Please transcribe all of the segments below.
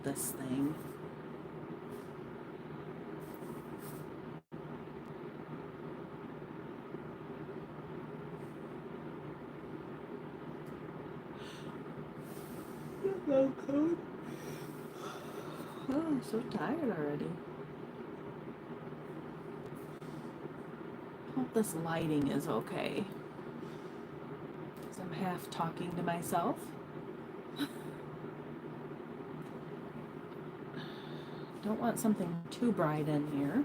this thing. Hello, code. Oh, I'm so tired already. Hope this lighting is okay. Because I'm half talking to myself. Don't want something too bright in here.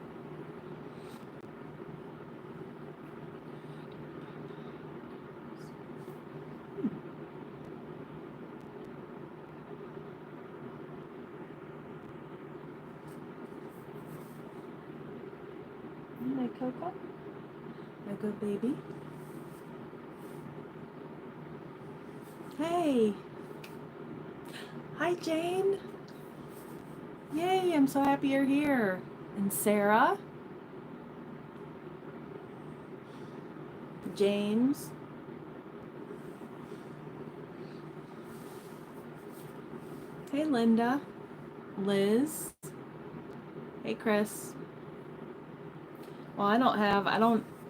My Coco, my good baby. Hey, hi Jane. Yay, I'm so happy you're here. And Sarah, James, hey Linda, Liz, hey Chris. Well,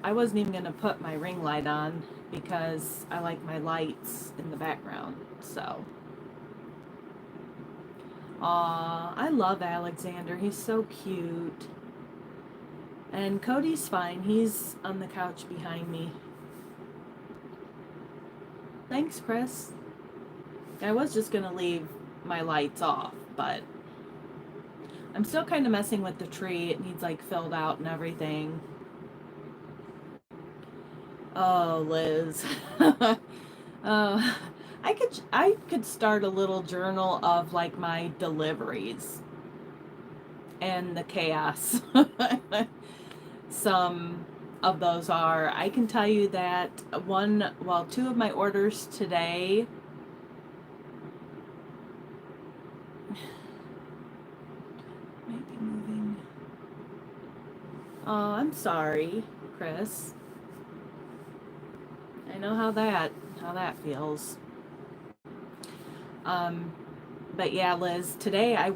I wasn't even gonna put my ring light on because I like my lights in the background, so. Aw, I love Alexander, he's so cute. And Cody's fine, he's on the couch behind me. Thanks, Chris. I was just gonna leave my lights off, but I'm still kind of messing with the tree. It needs like filled out and everything. Oh, Liz. I could start a little journal of like my deliveries and the chaos. Some of those are. I can tell you that two of my orders today. Might be moving. Oh, I'm sorry, Chris. I know how that feels. But yeah, Liz, today I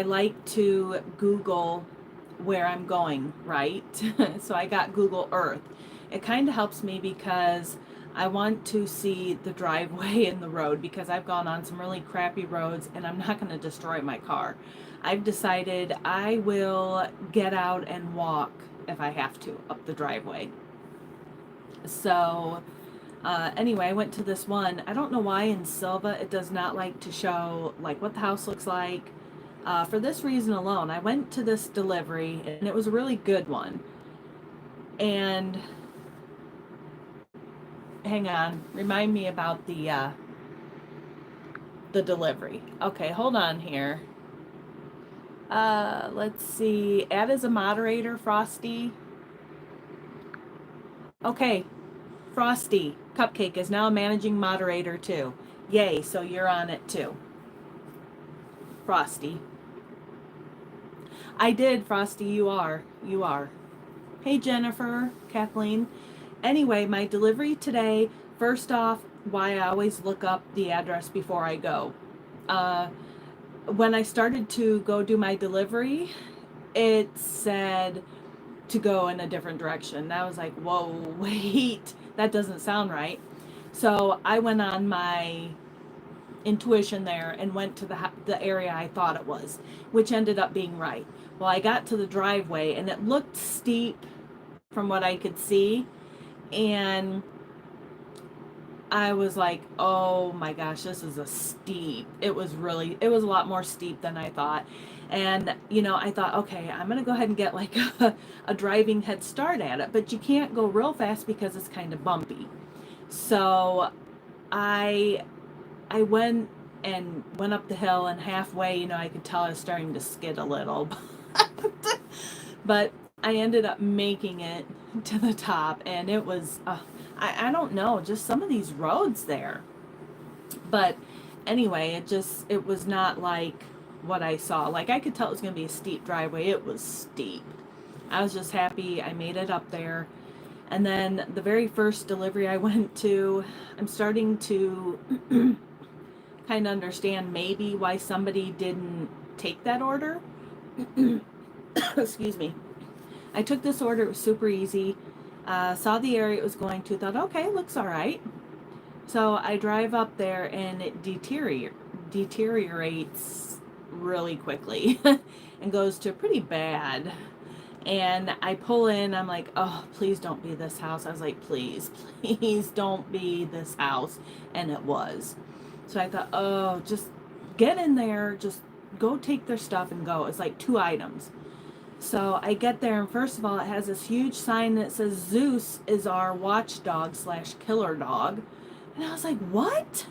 like to Google where I'm going, right? So I got Google Earth. It kind of helps me because I want to see the driveway and the road because I've gone on some really crappy roads and I'm not going to destroy my car. I've decided I will get out and walk if I have to up the driveway. So anyway, I went to this one. I don't know why in Silva it does not like to show like what the house looks like. For this reason alone, I went to this delivery and it was a really good one. And hang on, remind me about the delivery. Okay, hold on here. Let's see. Add as a moderator, Frosty. Okay, Frosty, Cupcake is now a managing moderator too. Yay, so you're on it too. Frosty. I did, Frosty, you are. You are. Hey, Jennifer, Kathleen. Anyway, my delivery today, first off, why I always look up the address before I go. When I started to go do my delivery, it said to go in a different direction. I was like, whoa, wait, that doesn't sound right. So I went on my intuition there and went to the area I thought it was, which ended up being right. Well, I got to the driveway and it looked steep from what I could see, and I was like, oh my gosh, this is a steep. It was a lot more steep than I thought. And, I thought, okay, I'm going to go ahead and get like a driving head start at it. But you can't go real fast because it's kind of bumpy. So I went up the hill, and halfway, I could tell I was starting to skid a little. But I ended up making it to the top, and it was, I don't know, just some of these roads there. But anyway, it was not like what I saw. Like, I could tell it was going to be a steep driveway. It was steep. I was just happy I made it up there. And then the very first delivery I went to, I'm starting to kind of understand maybe why somebody didn't take that order. Excuse me. I took this order, it was super easy. Saw the area it was going to, thought, okay, looks all right. So I drive up there and it deteriorates really quickly and goes to pretty bad. And I pull in, I'm like, oh, please don't be this house. I was like, please, please don't be this house. And it was. So I thought, oh, just get in there, just go take their stuff and go. It's like 2 items. So I get there, and first of all, it has this huge sign that says Zeus is our watchdog / killer dog. And I was like, what?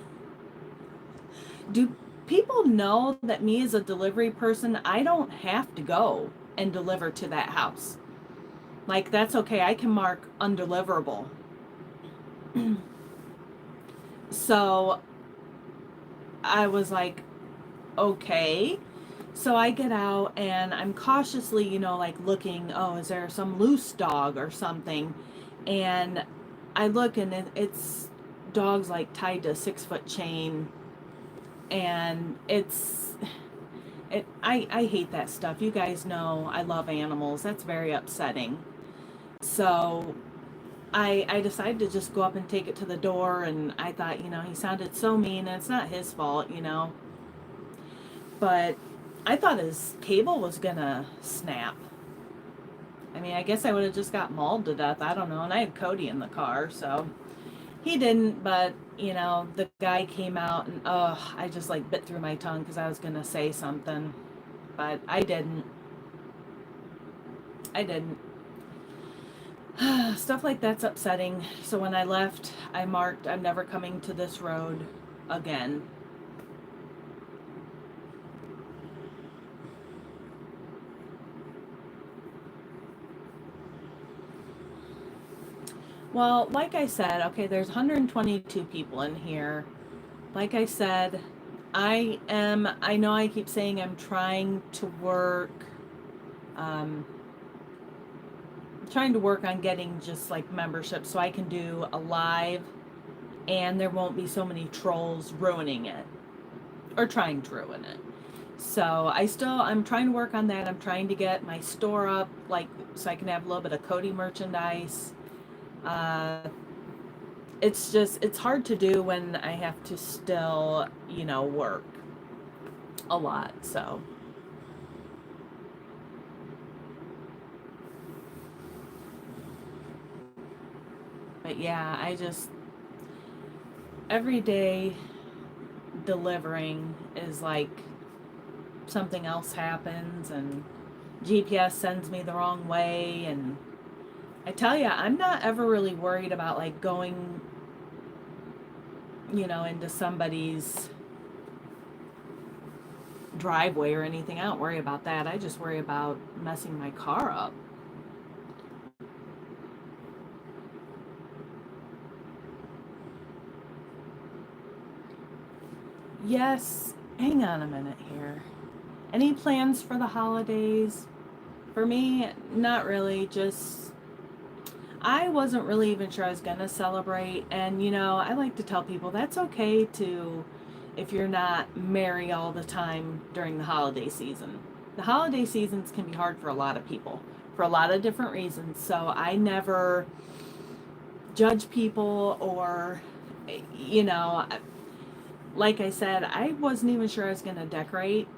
Do people know that me as a delivery person, I don't have to go and deliver to that house? Like, that's okay. I can mark undeliverable. So I was like, okay. So I get out and I'm cautiously, like looking, oh, is there some loose dog or something? And I look and it's dogs like tied to a 6-foot chain. And I hate that stuff. You guys know I love animals. That's very upsetting. So I decided to just go up and take it to the door, and I thought, he sounded so mean, and it's not his fault, But I thought his cable was gonna snap. I mean, I guess I would have just got mauled to death. I don't know. And I had Cody in the car, so he didn't. But the guy came out, and I just like bit through my tongue because I was gonna say something, but I didn't. I didn't. Stuff like that's upsetting. So when I left, I marked, I'm never coming to this road again. Well, like I said, okay, there's 122 people in here. Like I said, I know I keep saying I'm trying to work, on getting just like membership so I can do a live and there won't be so many trolls ruining it or trying to ruin it. So I'm trying to work on that. I'm trying to get my store up, like, so I can have a little bit of Cody merchandise. It's hard to do when I have to still, work a lot. So but yeah, every day delivering is like something else happens and GPS sends me the wrong way. And I tell you, I'm not ever really worried about like going, into somebody's driveway or anything. I don't worry about that. I just worry about messing my car up. Yes, hang on a minute here. Any plans for the holidays? For me, not really. Just, I wasn't really even sure I was going to celebrate. And, I like to tell people that's okay to, if you're not merry all the time during the holiday season. The holiday seasons can be hard for a lot of people for a lot of different reasons. So I never judge people or, like I said, I wasn't even sure I was going to decorate.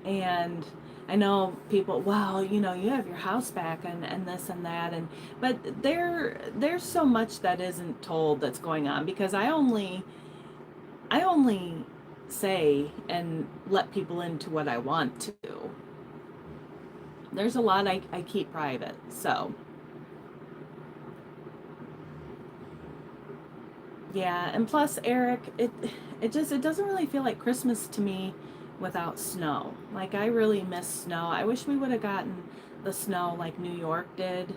And I know people, well, you have your house back and this and that. But there's so much that isn't told that's going on because I only say and let people into what I want to. There's a lot I keep private, so. Yeah, and plus, Eric, it doesn't really feel like Christmas to me without snow. Like, I really miss snow. I wish we would have gotten the snow like New York did.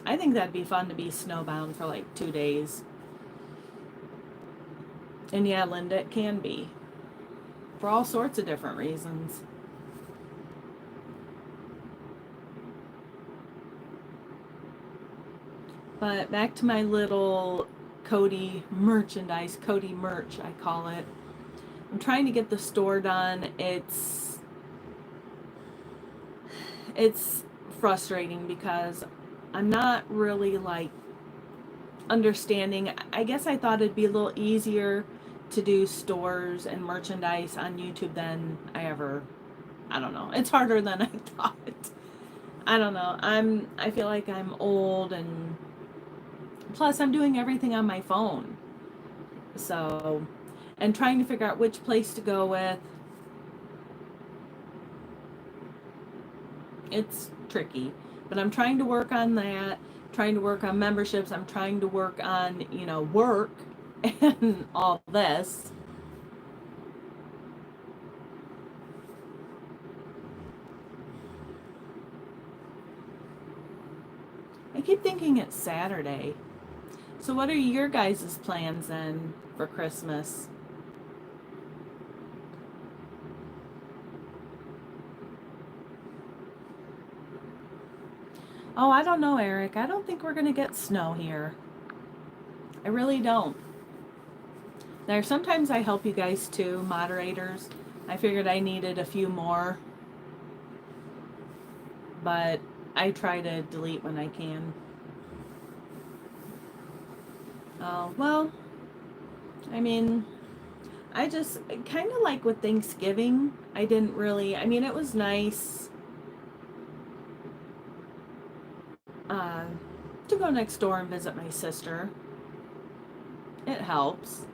I think that'd be fun to be snowbound for like 2 days. And yeah, Linda, it can be. For all sorts of different reasons. But back to my little Cody merchandise, Cody merch, I call it. I'm trying to get the store done. It's frustrating because I'm not really like understanding. I guess I thought it'd be a little easier to do stores and merchandise on YouTube than I don't know. It's harder than I thought. I don't know. I feel like I'm old, and plus I'm doing everything on my phone. So, and trying to figure out which place to go with. It's tricky, but I'm trying to work on that, trying to work on memberships. I'm trying to work on, work and all this. I keep thinking it's Saturday. So what are your guys' plans then for Christmas? Oh, I don't know, Eric. I don't think we're going to get snow here. I really don't. There, sometimes I help you guys too, moderators. I figured I needed a few more, but I try to delete when I can. Oh, well, I mean, I just kind of like with Thanksgiving, I didn't really, it was nice uh, to go next door and visit my sister. It helps.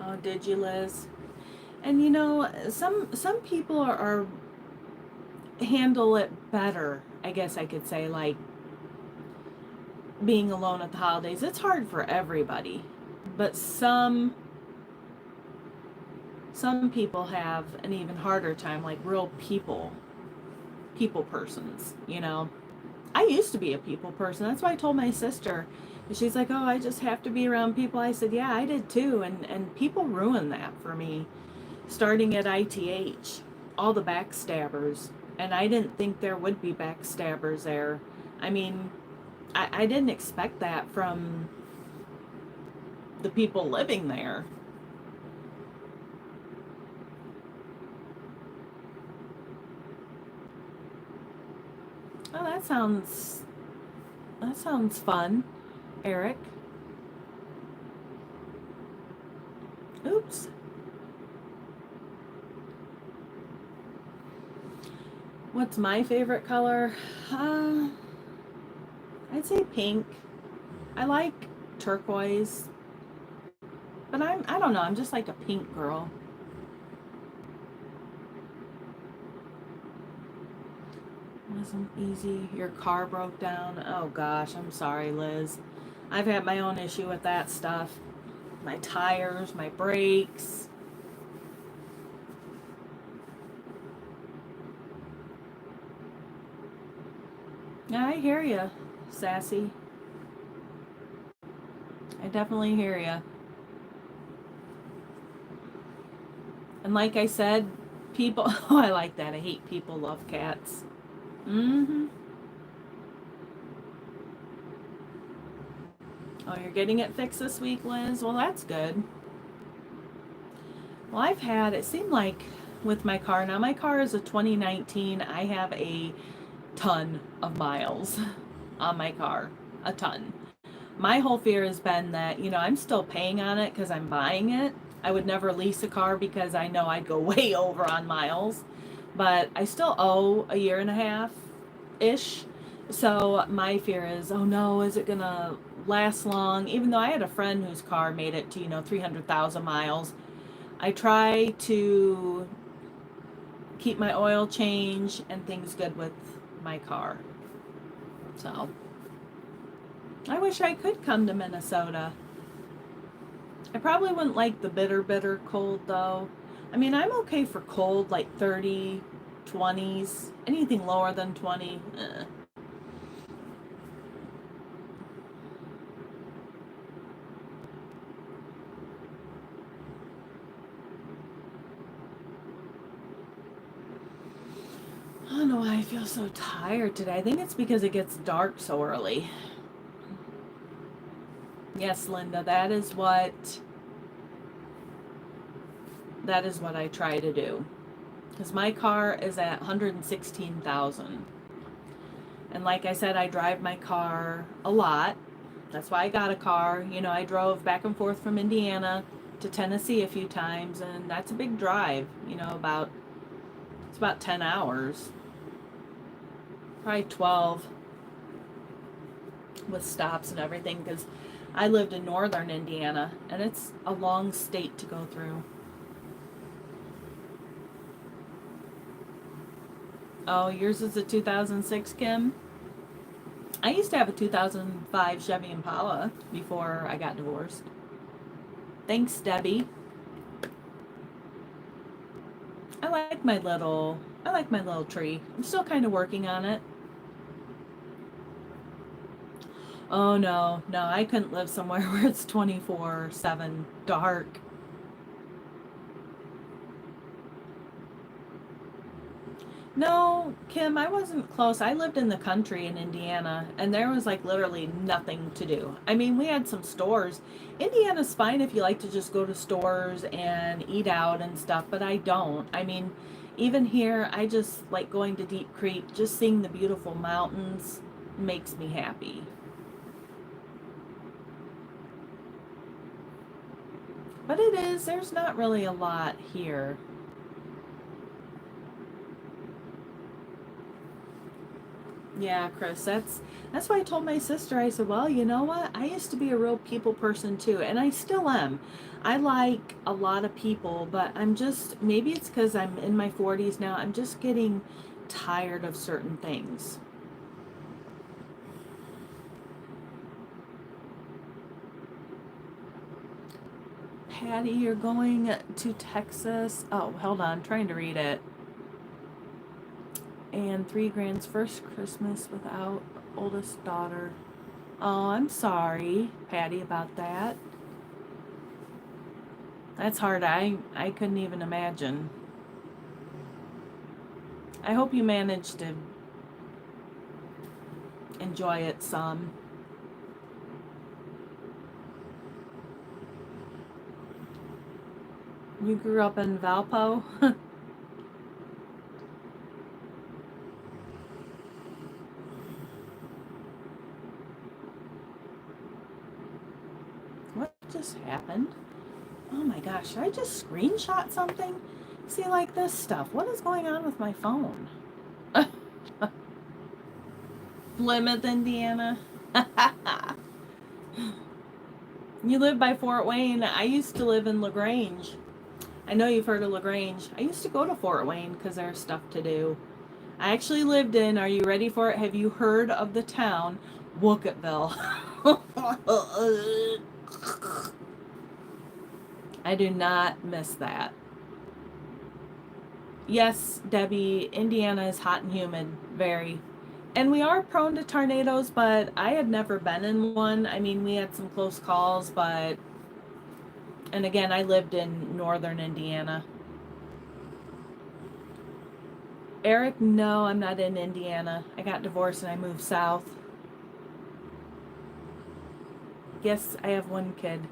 Oh, did you, Liz? And some people are handle it better, I guess I could say, like being alone at the holidays. It's hard for everybody, but some people have an even harder time, like real people persons. I used to be a people person. That's why I told my sister. And she's like, "Oh, I just have to be around people." I said, "Yeah, I did too." And people ruined that for me. Starting at ITH, all the backstabbers. And I didn't think there would be backstabbers there. I mean, I didn't expect that from the people living there. Oh, that sounds fun, Eric. Oops. What's my favorite color? Uh, I'd say pink. I like turquoise, but I don't know, I'm just like a pink girl. Wasn't easy. Your car broke down. Oh gosh, I'm sorry, Liz. I've had my own issue with that stuff. My tires, my brakes. Yeah, I hear you, Sassy. I definitely hear you. And like I said, people. Oh, I like that. I hate people love cats. Mm-hmm. Oh, you're getting it fixed this week, Liz? Well, that's good. Well, it seemed like with my car, now my car is a 2019. I have a ton of miles on my car. A ton. My whole fear has been that, I'm still paying on it because I'm buying it. I would never lease a car because I know I'd go way over on miles. But I still owe a year and a half ish. So my fear is, oh no, is it going to last long? Even though I had a friend whose car made it to, 300,000 miles. I try to keep my oil change and things good with my car. So I wish I could come to Minnesota. I probably wouldn't like the bitter cold though. I'm okay for cold, like 30, 20s. Anything lower than 20. I don't know why I feel so tired today. I think it's because it gets dark so early. Yes, Linda, that is what I try to do. Because my car is at 116,000. And like I said, I drive my car a lot. That's why I got a car. You know, I drove back and forth from Indiana to Tennessee a few times, and that's a big drive. You know, it's about 10 hours, probably 12 with stops and everything. Because I lived in northern Indiana, and it's a long state to go through. Oh, yours is a 2006, Kim? I used to have a 2005 Chevy Impala before I got divorced. Thanks, Debbie. I like my little tree. I'm still kind of working on it. Oh no, no, I couldn't live somewhere where it's 24/7 dark. No, Kim, I wasn't close. I lived in the country in Indiana, and there was like literally nothing to do. I mean, we had some stores. Indiana's fine if you like to just go to stores and eat out and stuff, but I don't. I mean, even here, I just like going to Deep Creek, just seeing the beautiful mountains makes me happy. But there's not really a lot here. Yeah, Chris, that's why I told my sister. I said, "Well, you know what? I used to be a real people person too, and I still am. I like a lot of people, but I'm just maybe it's cuz I'm in my 40s now. I'm just getting tired of certain things." Patty, you're going to Texas. Oh, hold on, I'm trying to read it. And 3 grand's first Christmas without oldest daughter. Oh, I'm sorry, Patty, about that. That's hard. I couldn't even imagine. I hope you managed to enjoy it some. You grew up in Valpo? What just happened? Oh my gosh, should I just screenshot something? See, like this stuff. What is going on with my phone? Plymouth, Indiana. You live by Fort Wayne. I used to live in LaGrange. I know you've heard of LaGrange. I used to go to Fort Wayne because there's stuff to do. I actually lived in, are you ready for it? Have you heard of the town Wookettville? I do not miss that. Yes, Debbie, Indiana is hot and humid, very. And we are prone to tornadoes, but I had never been in one. I mean, we had some close calls, but, and again, I lived in northern Indiana. Eric, no, I'm not in Indiana. I got divorced and I moved south. Yes, I have one kid.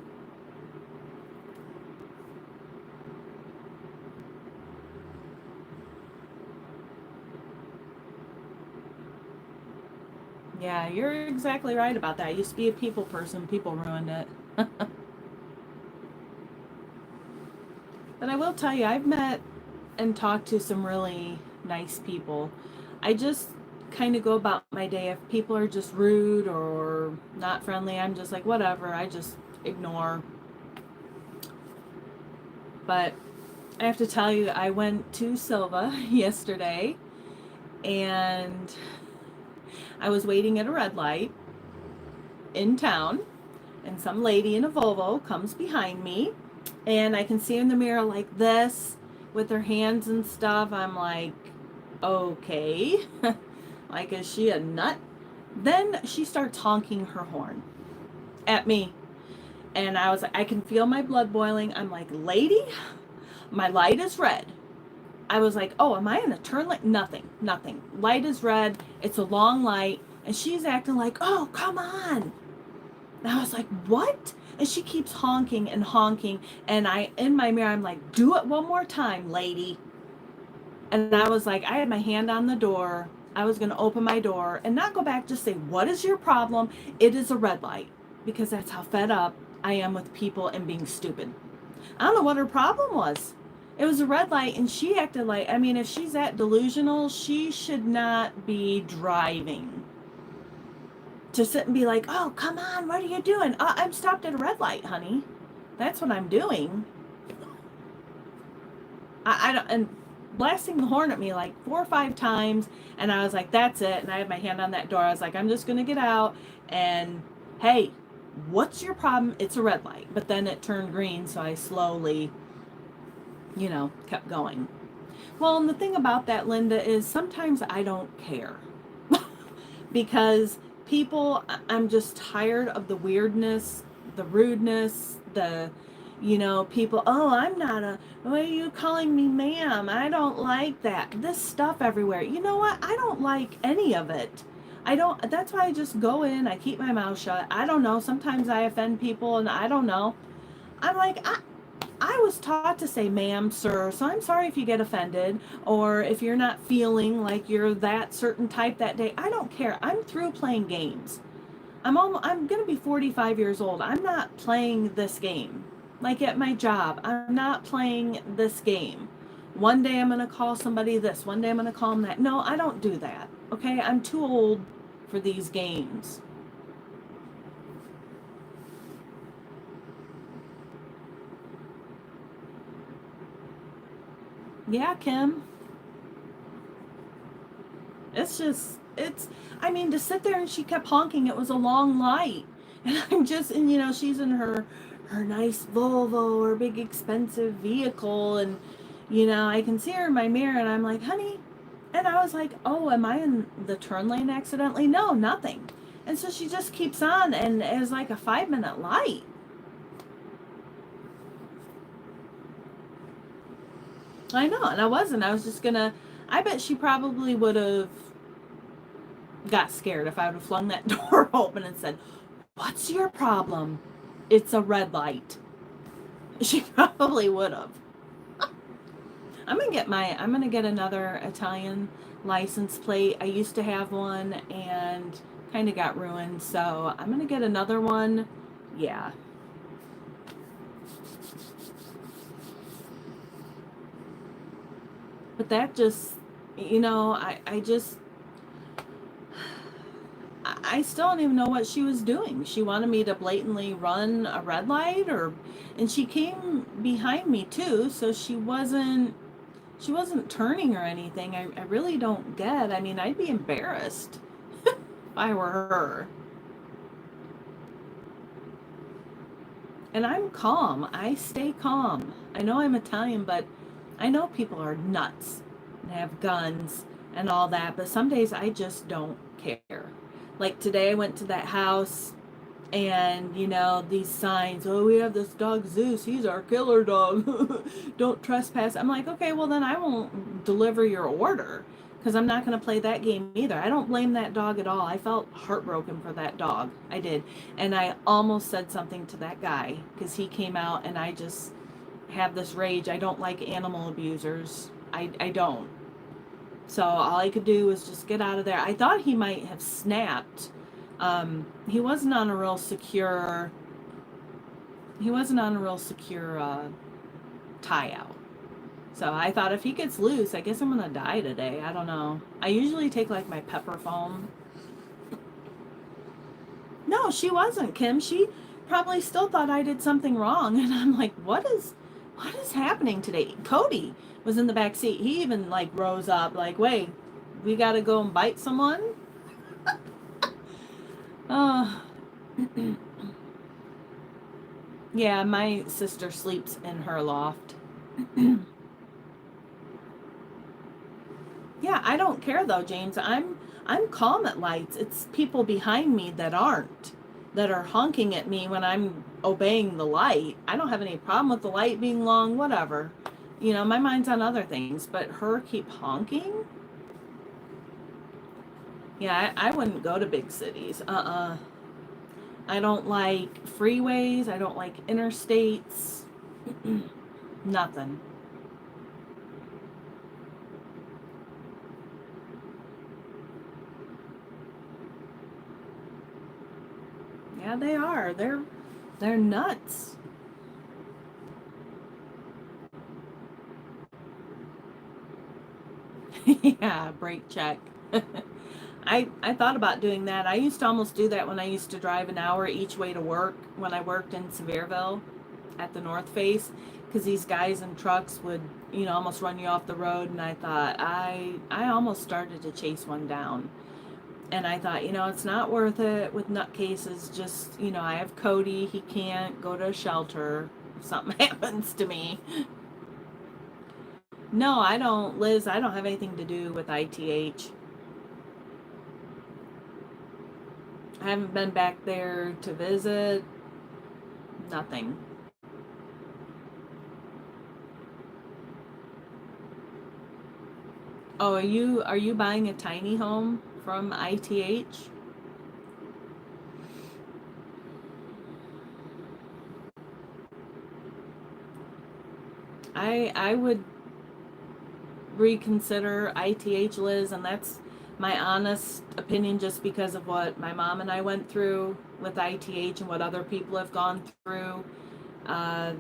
Yeah, you're exactly right about that. I used to be a people person. People ruined it. But I will tell you, I've met and talked to some really nice people. I just kind of go about my day. If people are just rude or not friendly, I'm just like, whatever. I just ignore. But I have to tell you, I went to Silva yesterday and I was waiting at a red light in town, and some lady in a Volvo comes behind me, and I can see her in the mirror like this with her hands and stuff. I'm like, okay. Like, is she a nut? Then she starts honking her horn at me. And I can feel my blood boiling. I'm like, lady, my light is red. I was like, oh, am I in a turn lane? Nothing, nothing. Light is red. It's a long light. And she's acting like, oh, come on. And I was like, what? And she keeps honking and honking. And in my mirror, I'm like, do it one more time, lady. And I was like, I had my hand on the door. I was going to open my door and not go back, just say, what is your problem? It is a red light. Because that's how fed up I am with people and being stupid. I don't know what her problem was. It was a red light, and she acted like, I mean, if she's that delusional, she should not be driving. To sit and be like, oh, come on, what are you doing? I'm stopped at a red light, honey. That's what I'm doing. I don't, and blasting the horn at me like 4 or 5 times, and I was like, that's it. And I had my hand on that door. I was like, I'm just going to get out, and hey, what's your problem? It's a red light. But then it turned green, so I slowly, kept going. Well, and the thing about that, Linda, is sometimes I don't care. Because people, I'm just tired of the weirdness, the rudeness, people, oh, I'm not why are you calling me ma'am? I don't like that. This stuff everywhere. You know what? I don't like any of it. That's why I just go in, I keep my mouth shut. I don't know. Sometimes I offend people, and I don't know. I'm like, I was taught to say ma'am, sir, so I'm sorry if you get offended, or if you're not feeling like you're that certain type that day. I don't care. I'm through playing games. I'm going to be 45 years old. I'm not playing this game. Like at my job, I'm not playing this game. One day I'm going to call somebody this. One day I'm going to call them that. No, I don't do that. Okay? I'm too old for these games. Yeah, Kim. To sit there and she kept honking. It was a long light. And she's in her nice Volvo or big expensive vehicle. And, I can see her in my mirror, and I'm like, honey. And I was like, oh, am I in the turn lane accidentally? No, nothing. And so she just keeps on, and it was like a 5-minute light. I know, and I wasn't. I was just gonna, I bet she probably would have got scared if I would have flung that door open and said, what's your problem? It's a red light. She probably would have. I'm gonna get another Italian license plate. I used to have one and kind of got ruined, so I'm gonna get another one. Yeah. But that just, I still don't even know what she was doing. She wanted me to blatantly run a red light, and she came behind me too, so she wasn't turning or anything. I really don't get. I mean, I'd be embarrassed if I were her. And I'm calm. I stay calm. I know I'm Italian, but I know people are nuts and have guns and all that, but some days I just don't care. Like today I went to that house, and these signs, oh, we have this dog Zeus, he's our killer dog. Don't trespass. I'm like, okay, well then I won't deliver your order, because I'm not going to play that game either. I don't blame that dog at all. I felt heartbroken for that dog. I did. And I almost said something to that guy, because he came out, and I just have this rage. I don't like animal abusers. I don't. So all I could do was just get out of there. I thought he might have snapped. He wasn't on a real secure tie out. So I thought if he gets loose, I guess I'm gonna die today. I don't know. I usually take like my pepper foam. No, she wasn't, Kim. She probably still thought I did something wrong, and I'm like, what is happening today? Cody was in the back seat. He even like rose up, like, wait, we gotta go and bite someone? Yeah, my sister sleeps in her loft. Yeah, I don't care though, James. I'm calm at lights. It's people behind me that aren't, that are honking at me when I'm obeying the light. I don't have any problem with the light being long, whatever. You know, my mind's on other things, but her keep honking? Yeah, I wouldn't go to big cities. I don't like freeways. I don't like interstates. Nothing. Yeah, they are. They're nuts. Yeah, brake check. I thought about doing that. I used to almost do that when I used to drive an hour each way to work when I worked in Sevierville at the North Face, because these guys in trucks would, you know, almost run you off the road. And I thought I almost started to chase one down. And I thought, you know, it's not worth it with nutcases. Just, you know, I have Cody. He can't go to a shelter if something happens to me. No, I don't, Liz. I don't have anything to do with ITH. I haven't been back there to visit. Nothing. Oh, are you buying a tiny home from ITH? I would reconsider ITH, Liz, and that's my honest opinion just because of what my mom and I went through with ITH and what other people have gone through. Uh,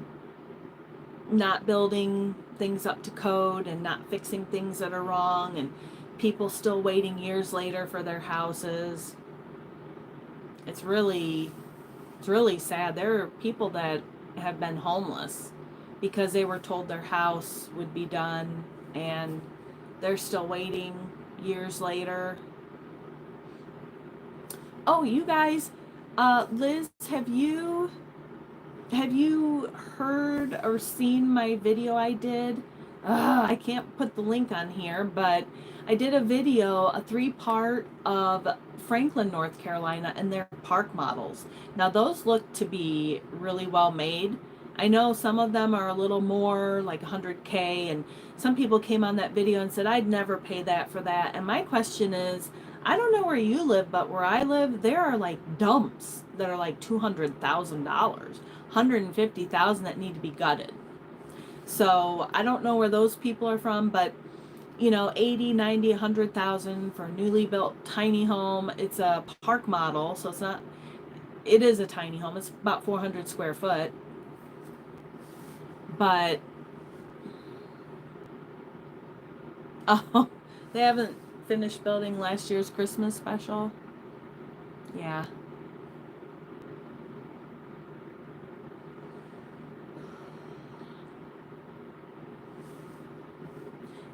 Not building things up to code and not fixing things that are wrong, and people still waiting years later for their houses. It's really it's really sad. There are people that have been homeless because they were told their house would be done, and they're still waiting years later. Oh, you guys, Liz, have you heard or seen my video I did? I can't put the link on here, but I did a video, a 3-part of Franklin, North Carolina, and their park models. Now, those look to be really well made. I know some of them are a little more like 100K, and some people came on that video and said, I'd never pay that for that. And my question is, I don't know where you live, but where I live, there are like dumps that are like $200,000, 150,000 that need to be gutted. So I don't know where those people are from, but you know, 80, 90, 100,000 for a newly built tiny home. It's a park model, so it is a tiny home. It's about 400 square foot. But oh, they haven't finished building last year's Christmas special. Yeah.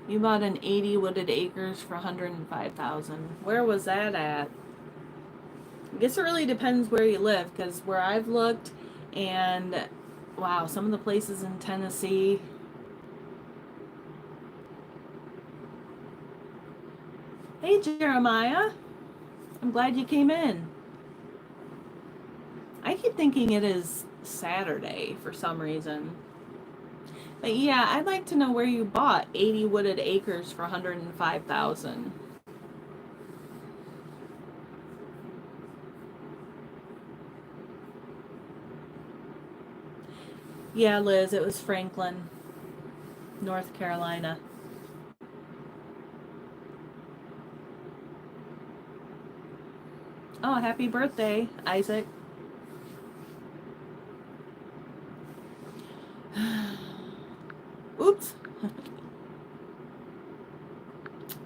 You bought an 80 wooded acres for 105,000. Where was that at? I guess it really depends where you live, because where I've looked, and wow, some of the places in Tennessee. Hey, Jeremiah. I'm glad you came in. I keep thinking it is Saturday for some reason. But yeah, I'd like to know where you bought 80 wooded acres for 105,000. Yeah, Liz, it was Franklin, North Carolina. Oh, happy birthday, Isaac. Oops.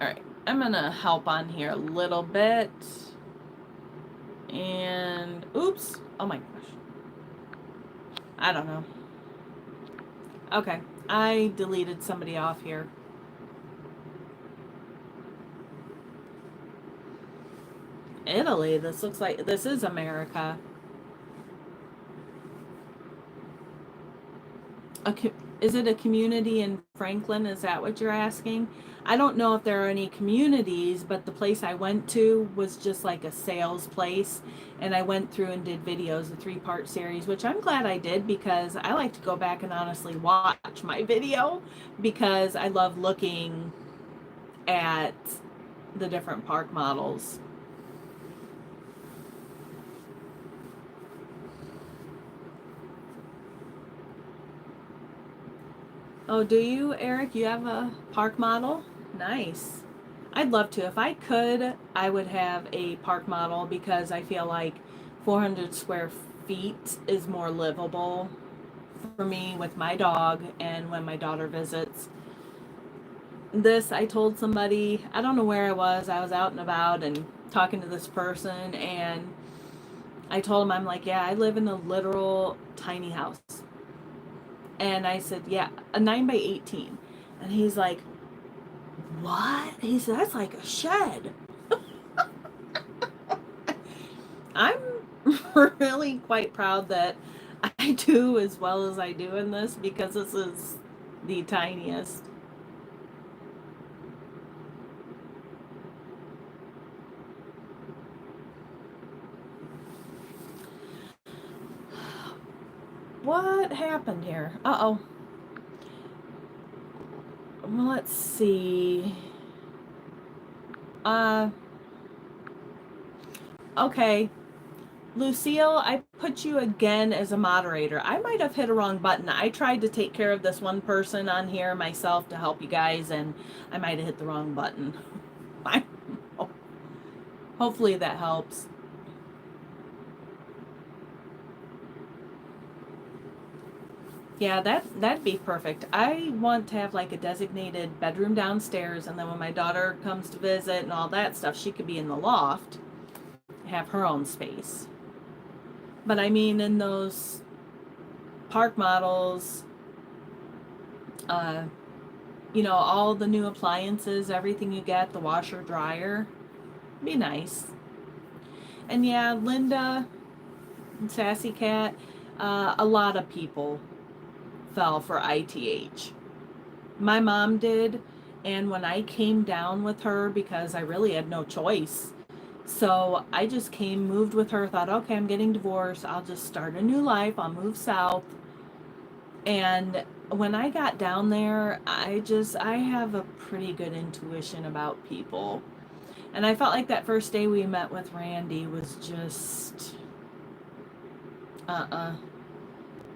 All right, I'm gonna help on here a little bit. And oops. Oh my gosh. I don't know. Okay, I deleted somebody off here. Italy. This looks like this is America. A, is it a community in Franklin, is that what you're asking? I don't know if there are any communities, but the place I went to was just like a sales place. And I went through and did videos, a 3-part series, which I'm glad I did because I like to go back and honestly watch my video because I love looking at the different park models. Oh, do you, Eric? You have a park model? Nice. I'd love to. If I could, I would have a park model because I feel like 400 square feet is more livable for me with my dog and when my daughter visits. This, I told somebody, I don't know where I was out and about and talking to this person, and I told him, I'm like, yeah, I live in a literal tiny house. And I said, yeah, a 9 by 18. And he's like, what? He said, that's like a shed. I'm really quite proud that I do as well as I do in this because this is the tiniest. What happened here? Uh-oh. Well, let's see. Okay. Lucille, I put you again as a moderator. I might have hit a wrong button. I tried to take care of this one person on here myself to help you guys, and I might have hit the wrong button. Hopefully that helps. Yeah, that'd be perfect. I want to have like a designated bedroom downstairs, and then when my daughter comes to visit and all that stuff, she could be in the loft, have her own space. But I mean, in those park models, all the new appliances, everything you get, the washer, dryer, be nice. And yeah, Linda, Sassy Cat, a lot of people fell for ITH. My mom did, and when I came down with her, because I really had no choice, so I just moved with her, thought, okay, I'm getting divorced, I'll just start a new life, I'll move south. And when I got down there, I have a pretty good intuition about people. And I felt like that first day we met with Randy was just,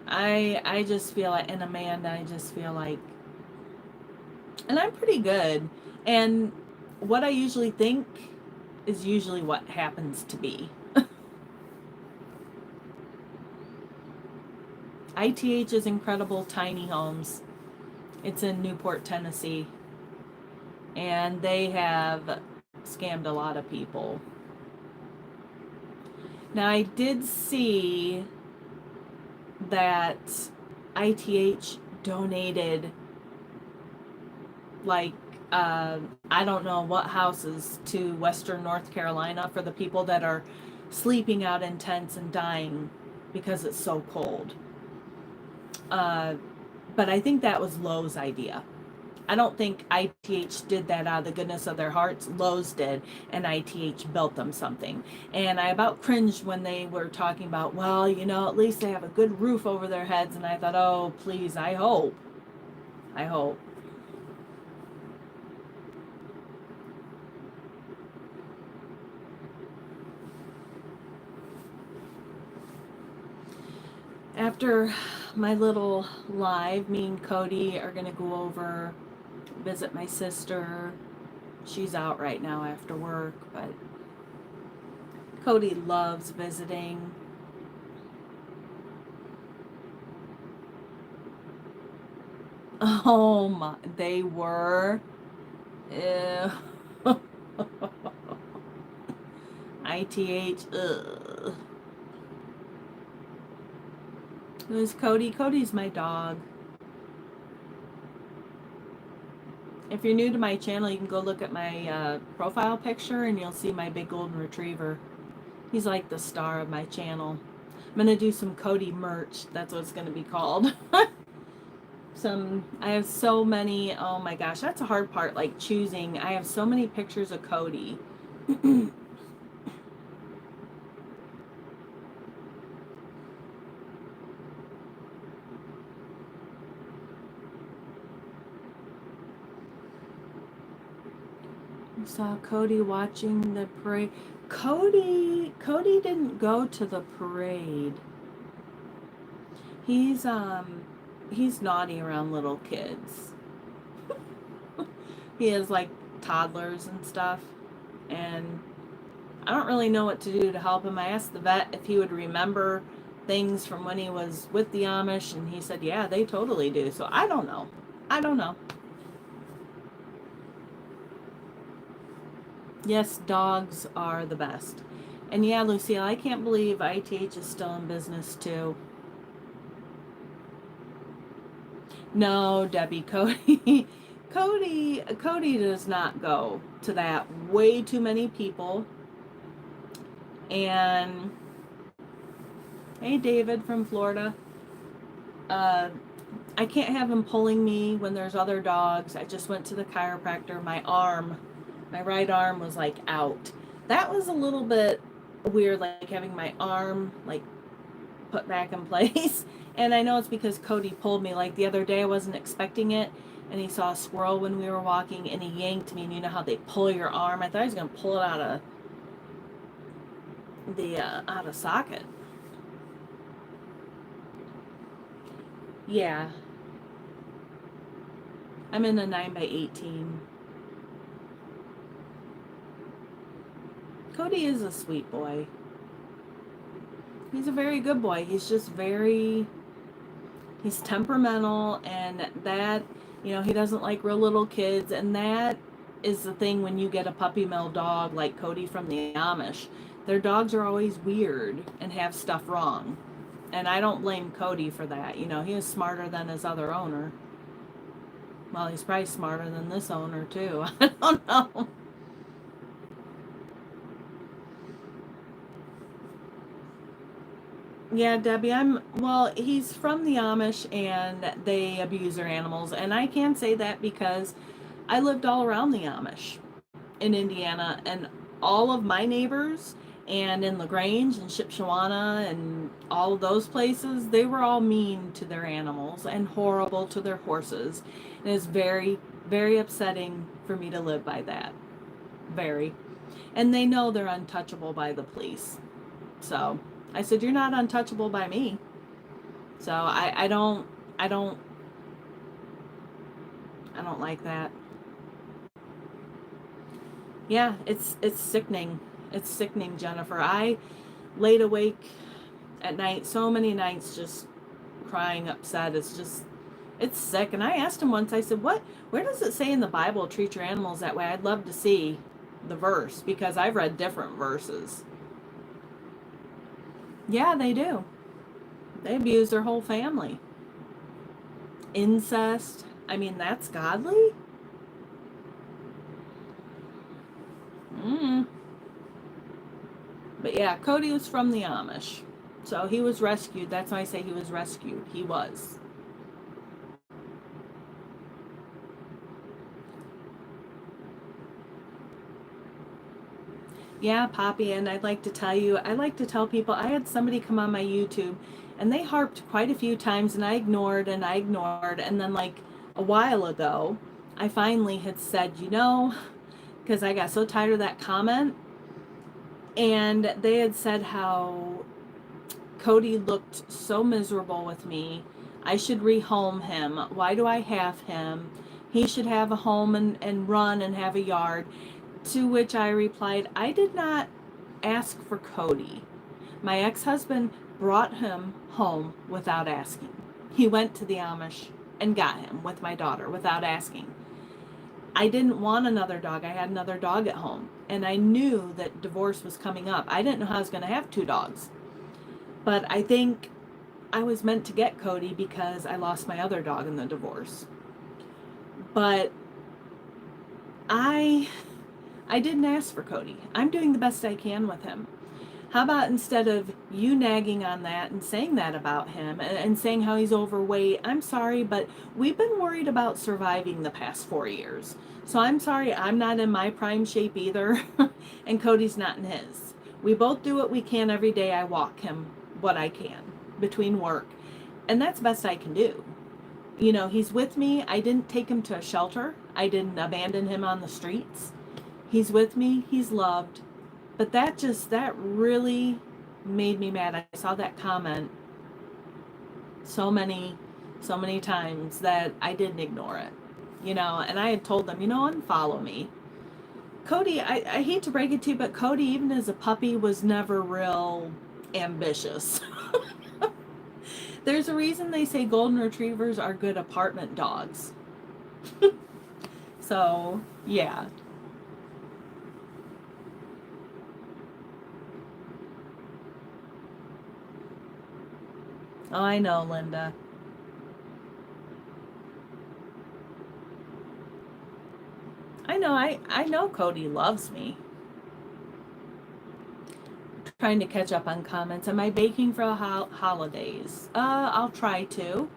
I just feel like, and Amanda, I just feel like, and I'm pretty good. And what I usually think is usually what happens to be. ITH is Incredible Tiny Homes. It's in Newport, Tennessee. And they have scammed a lot of people. Now, I did see that ITH donated, like, I don't know what houses to Western North Carolina for the people that are sleeping out in tents and dying because it's so cold. But I think that was Lowe's idea. I don't think ITH did that out of the goodness of their hearts. Lowe's did, and ITH built them something. And I about cringed when they were talking about, well, at least they have a good roof over their heads. And I thought, oh, please, I hope. After my little live, me and Cody are going to go over, visit my sister. She's out right now after work, but Cody loves visiting. Oh my, they were. Ew. ITH, ugh. Who's Cody? Cody's my dog. If you're new to my channel, you can go look at my profile picture and you'll see my big golden retriever. He's like the star of my channel. I'm going to do some Cody merch. That's what it's going to be called. I have so many, oh my gosh, that's a hard part, like choosing. I have so many pictures of Cody. I saw Cody watching the parade. Cody didn't go to the parade. He's he's naughty around little kids. He has like toddlers and stuff, and I don't really know what to do to help him. I asked the vet if he would remember things from when he was with the Amish, and he said, yeah, they totally do. So I don't know. I don't know. Yes, dogs are the best. And yeah, Lucille, I can't believe ITH is still in business too. No, Debbie, Cody. Cody does not go to that. Way too many people. And hey, David from Florida. I can't have him pulling me when there's other dogs. I just went to the chiropractor. My right arm was like out. That was a little bit weird, like having my arm like put back in place. And I know it's because Cody pulled me. Like the other day, I wasn't expecting it, and he saw a squirrel when we were walking, and he yanked me. And you know how they pull your arm? I thought he was gonna pull it out of socket. Yeah, I'm in a 9x18. Cody is a sweet boy. He's a very good boy. He's just he's temperamental, and that, he doesn't like real little kids, and that is the thing when you get a puppy mill dog like Cody from the Amish. Their dogs are always weird and have stuff wrong. And I don't blame Cody for that. He was smarter than his other owner. Well, he's probably smarter than this owner, too. I don't know. Yeah, Debbie, he's from the Amish and they abuse their animals. And I can say that because I lived all around the Amish in Indiana, and all of my neighbors and in LaGrange and Shipshawana and all of those places, they were all mean to their animals and horrible to their horses. And it's very, very upsetting for me to live by that. Very. And they know they're untouchable by the police. So I said, you're not untouchable by me. So I don't like that. Yeah, it's sickening. It's sickening, Jennifer. I laid awake at night so many nights just crying upset. It's sick. And I asked him once, I said, where does it say in the Bible treat your animals that way? I'd love to see the verse, because I've read different verses. Yeah, they do. They abuse their whole family. Incest. I mean, that's godly? But yeah, Cody was from the Amish. So he was rescued. That's why I say he was rescued. He was. Yeah, Poppy, and I like to tell people, I had somebody come on my YouTube and they harped quite a few times, and I ignored, and then like a while ago, I finally had said, because I got so tired of that comment, and they had said how Cody looked so miserable with me. I should rehome him. Why do I have him? He should have a home and run and have a yard. To which I replied, I did not ask for Cody. My ex-husband brought him home without asking. He went to the Amish and got him with my daughter without asking. I didn't want another dog. I had another dog at home, and I knew that divorce was coming up. I didn't know how I was going to have 2 dogs. But I think I was meant to get Cody because I lost my other dog in the divorce. But I didn't ask for Cody. I'm doing the best I can with him. How about instead of you nagging on that and saying that about him and saying how he's overweight, I'm sorry, but we've been worried about surviving the past 4 years. So I'm sorry, I'm not in my prime shape either, and Cody's not in his. We both do what we can every day. I walk him what I can between work, and that's the best I can do. You know, he's with me. I didn't take him to a shelter, I didn't abandon him on the streets. He's with me, he's loved. But that really made me mad. I saw that comment so many times that I didn't ignore it. You know, and I had told them, unfollow me. Cody, I hate to break it to you, but Cody, even as a puppy, was never real ambitious. There's a reason they say golden retrievers are good apartment dogs. So, yeah. Oh, I know, Linda. I know Cody loves me. Trying to catch up on comments. Am I baking for the holidays? I'll try to.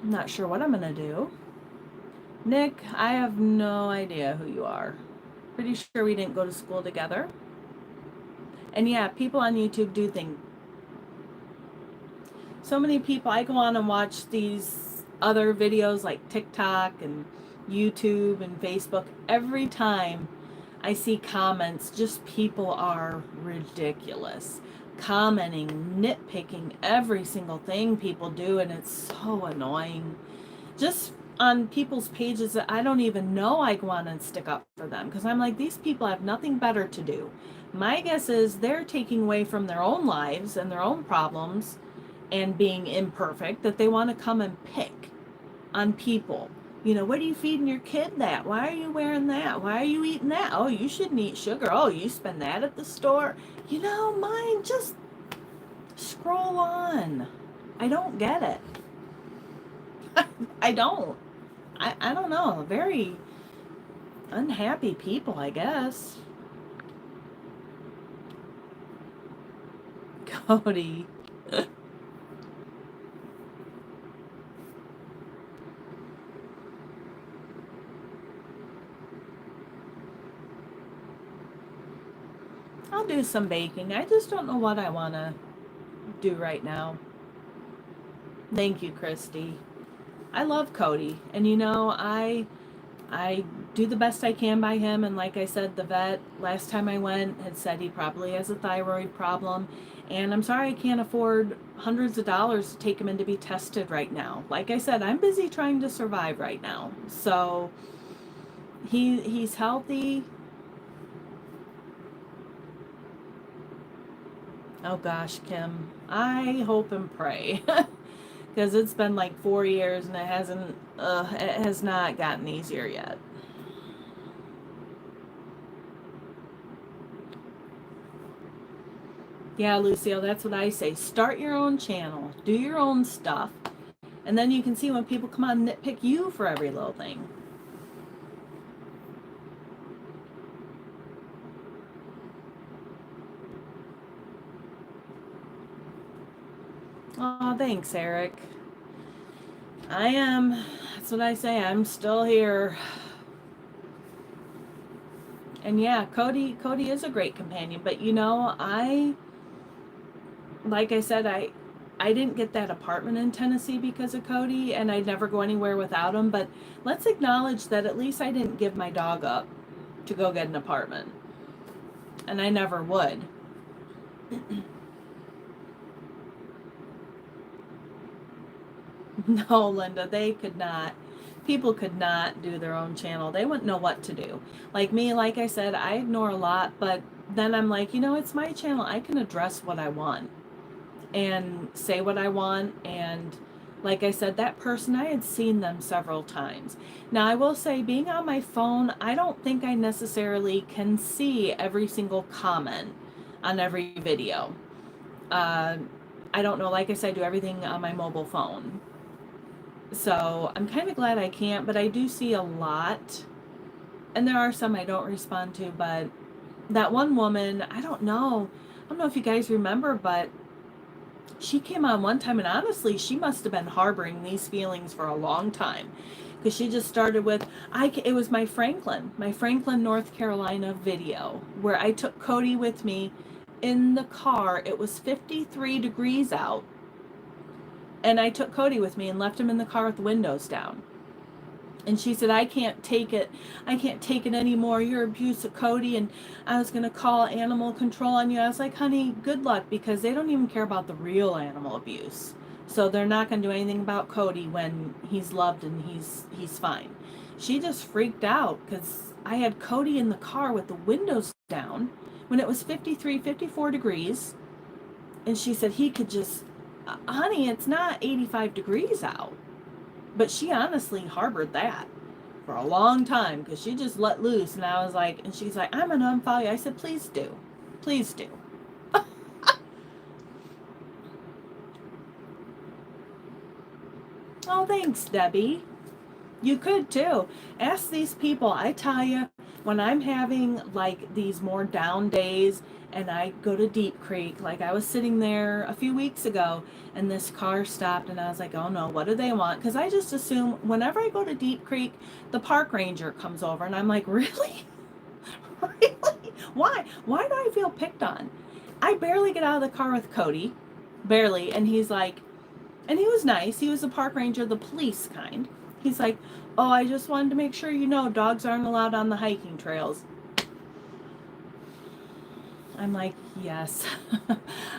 I'm not sure what I'm gonna do. Nick, I have no idea who you are. Pretty sure we didn't go to school together. And yeah, people on YouTube do think. So many people, I go on and watch these other videos like TikTok and YouTube and Facebook. Every time I see comments, just people are ridiculous. Commenting, nitpicking every single thing people do, and it's so annoying. Just on people's pages that I don't even know, I go on and stick up for them because I'm like, these people have nothing better to do. My guess is they're taking away from their own lives and their own problems and being imperfect that they want to come and pick on people. What are you feeding your kid that? Why are you wearing that? Why are you eating that? Oh, you shouldn't eat sugar. Oh, you spend that at the store. Mine, just scroll on. I don't get it. I don't. I don't know. Very unhappy people, I guess. Cody. I'll do some baking. I just don't know what I want to do right now. Thank you, Christy. I love Cody, and I do the best I can by him. And like I said, the vet last time I went had said he probably has a thyroid problem, and I'm sorry I can't afford hundreds of dollars to take him in to be tested right now. Like I said, I'm busy trying to survive right now. So he's healthy. Oh gosh, Kim, I hope and pray. Because it's been like 4 years and it has not gotten easier yet. Yeah, Lucille, that's what I say. Start your own channel, do your own stuff, and then you can see when people come on and nitpick you for every little thing. Oh, thanks, Eric. I am. That's what I say. I'm still here. And yeah, Cody is a great companion. But like I said, I didn't get that apartment in Tennessee because of Cody, and I'd never go anywhere without him. But let's acknowledge that at least I didn't give my dog up to go get an apartment. And I never would. No, Linda, they could not. People could not do their own channel. They wouldn't know what to do. Like me, like I said, I ignore a lot, but then I'm like, it's my channel. I can address what I want and say what I want. And like I said, that person, I had seen them several times. Now, I will say, being on my phone, I don't think I necessarily can see every single comment on every video. I don't know. Like I said, I do everything on my mobile phone. So I'm kind of glad I can't, but I do see a lot. And there are some I don't respond to, but that one woman, I don't know if you guys remember, but she came on one time, and honestly, she must have been harboring these feelings for a long time, because she just started with, it was my Franklin, North Carolina video where I took Cody with me in the car. It was 53 degrees out, and I took Cody with me and left him in the car with the windows down. And she said, I can't take it. I can't take it anymore. You're abusive, Cody. And I was going to call animal control on you. I was like, honey, good luck, because they don't even care about the real animal abuse. So they're not going to do anything about Cody when he's loved and he's fine. She just freaked out because I had Cody in the car with the windows down when it was 53, 54 degrees. And she said he could just, honey, it's not 85 degrees out. But she honestly harbored that for a long time, because she just let loose. And I was like, and she's like, I'm going to unfollow you. I said, please do. Please do. Oh, thanks, Debbie. You could too. Ask these people. I tell you, when I'm having like these more down days and I go to Deep Creek, like I was sitting there a few weeks ago and this car stopped, and I was like, oh no, what do they want? Because I just assume whenever I go to Deep Creek, the park ranger comes over, and I'm like, really? Really? Why? Why do I feel picked on? I barely get out of the car with Cody, barely, and he's like, and he was nice. He was the park ranger, the police kind. He's like, oh, I just wanted to make sure you know dogs aren't allowed on the hiking trails. I'm like, yes.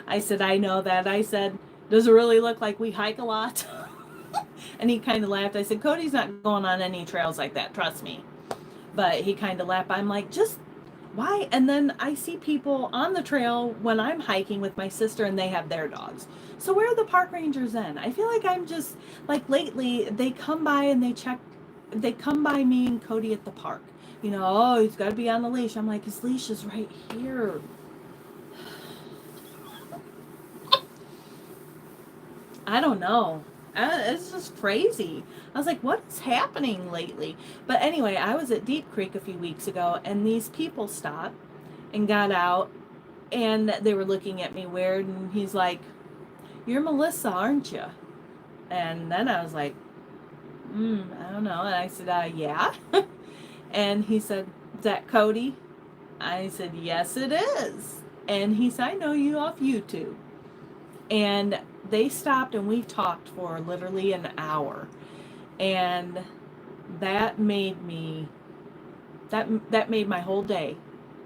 I said, I know that. I said, does it really look like we hike a lot? And he kind of laughed. I said, Cody's not going on any trails like that, trust me. But he kind of laughed. I'm like, just why? And then I see people on the trail when I'm hiking with my sister and they have their dogs. So where are the park rangers then? I feel like I'm just, like lately, they come by and they come by me and Cody at the park. You know, oh, he's got to be on the leash. I'm like, his leash is right here. I don't know. It's just crazy. I was like, what is happening lately? But anyway, I was at Deep Creek a few weeks ago, and these people stopped and got out, and they were looking at me weird, and he's like, you're Melissa, aren't you? And then I was like, I don't know. And I said, yeah. And he said, is that Cody? I said, yes, it is. And he said, I know you off YouTube. And they stopped and we talked for literally an hour. And that made me, that made my whole day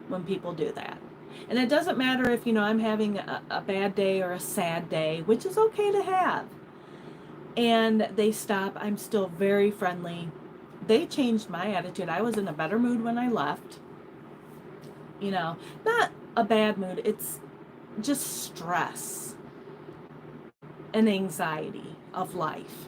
when people do that. And it doesn't matter if, I'm having a bad day or a sad day, which is okay to have. And they stop. I'm still very friendly. They changed my attitude. I was in a better mood when I left. Not a bad mood. It's just stress and anxiety of life.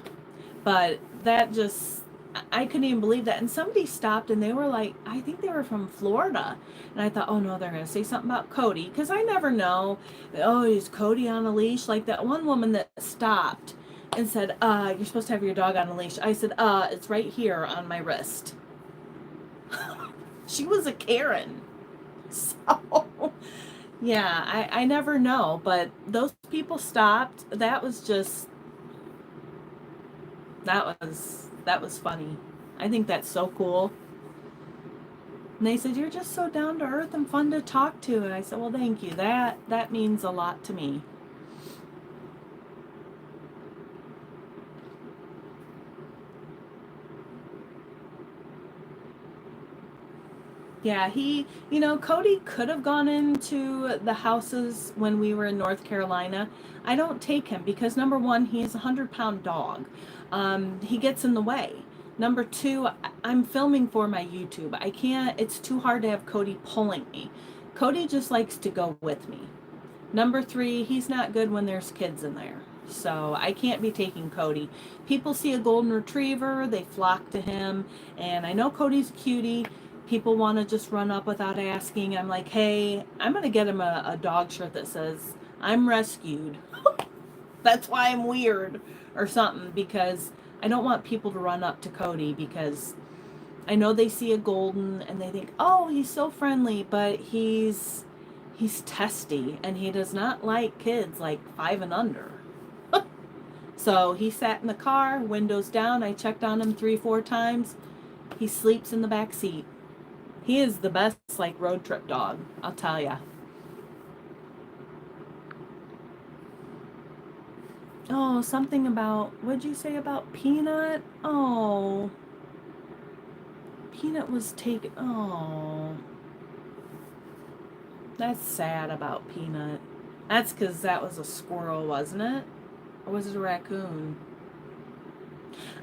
But that just, I couldn't even believe that. And somebody stopped and they were like, I think they were from Florida. And I thought, oh no, they're going to say something about Cody. Because I never know, oh, is Cody on a leash? Like that one woman that stopped and said, you're supposed to have your dog on a leash. I said, it's right here on my wrist. She was a Karen. So, yeah, I never know. But those people stopped. That was funny. I think that's so cool. And they said, you're just so down to earth and fun to talk to. And I said, well, thank you. That means a lot to me. Yeah, Cody could have gone into the houses when we were in North Carolina. I don't take him because, number one, he's a 100-pound dog. He gets in the way. Number two, I'm filming for my YouTube. I can't, it's too hard to have Cody pulling me. Cody just likes to go with me. Number three, he's not good when there's kids in there. So I can't be taking Cody. People see a golden retriever, they flock to him. And I know Cody's a cutie. People want to just run up without asking. I'm like, hey, I'm going to get him a dog shirt that says, I'm rescued. That's why I'm weird or something, because I don't want people to run up to Cody because I know they see a golden and they think, oh, he's so friendly, but he's testy and he does not like kids like 5 and under. So he sat in the car, windows down. I checked on him 3, 4 times. He sleeps in the back seat. He is the best like road trip dog, I'll tell ya. Oh, something about, what'd you say about Peanut? Oh, Peanut was taken. Oh, that's sad about Peanut. That's because that was a squirrel, wasn't it? Or was it a raccoon?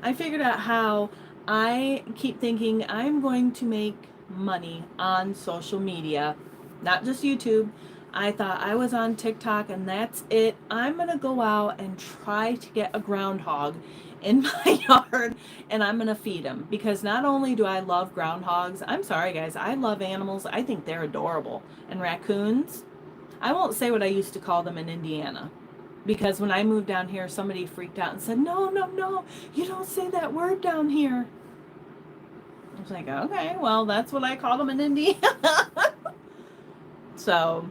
I figured out how I keep thinking I'm going to make money on social media, not just YouTube. I thought I was on TikTok and that's it. I'm going to go out and try to get a groundhog in my yard and I'm going to feed him because not only do I love groundhogs, I'm sorry guys, I love animals. I think they're adorable. And raccoons, I won't say what I used to call them in Indiana because when I moved down here, somebody freaked out and said, no, no, no, you don't say that word down here. I was like, okay, well, that's what I call them in Indiana. So,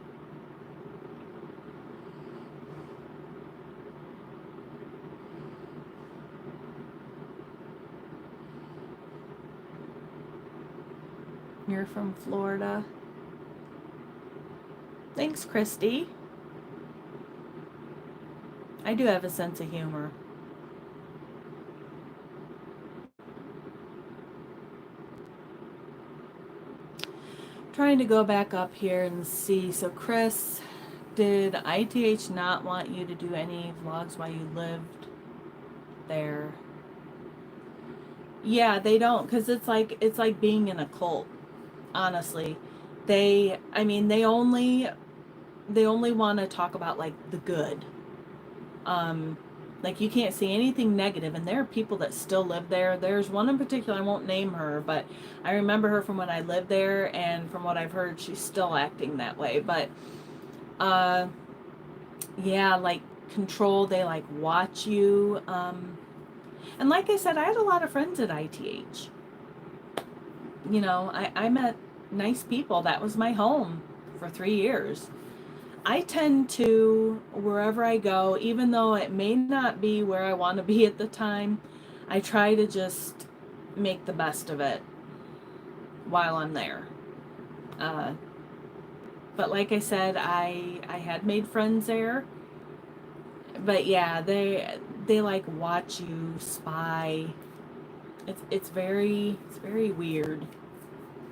you're from Florida. Thanks, Christy. I do have a sense of humor. Trying to go back up here and see. So, Chris, did ITH not want you to do any vlogs while you lived there? Yeah, they don't, because it's like being in a cult. Honestly, I mean, they only want to talk about like the good. Um, like you can't see anything negative, and there are people that still live there. There's one in particular, I won't name her, but I remember her from when I lived there, and from what I've heard, she's still acting that way. But uh, yeah, like control. They like watch you. And like I said, I had a lot of friends at ITH. You know, I met nice people. That was my home for 3 years. I tend to, wherever I go, even though it may not be where I want to be at the time, I try to just make the best of it while I'm there. Uh, but like I said, I had made friends there. But yeah, they like watch you spy. It's very weird.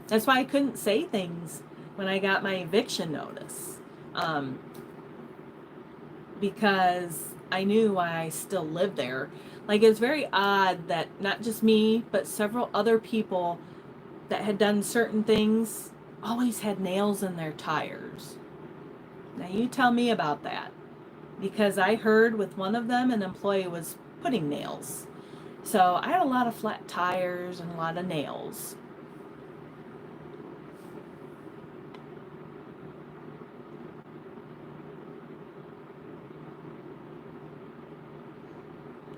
That's why I couldn't say things when I got my eviction notice. Um, because I knew why I still lived there. Like it's very odd that not just me, but several other people that had done certain things always had nails in their tires. Now you tell me about that. Because I heard with one of them an employee was putting nails. So I had a lot of flat tires and a lot of nails.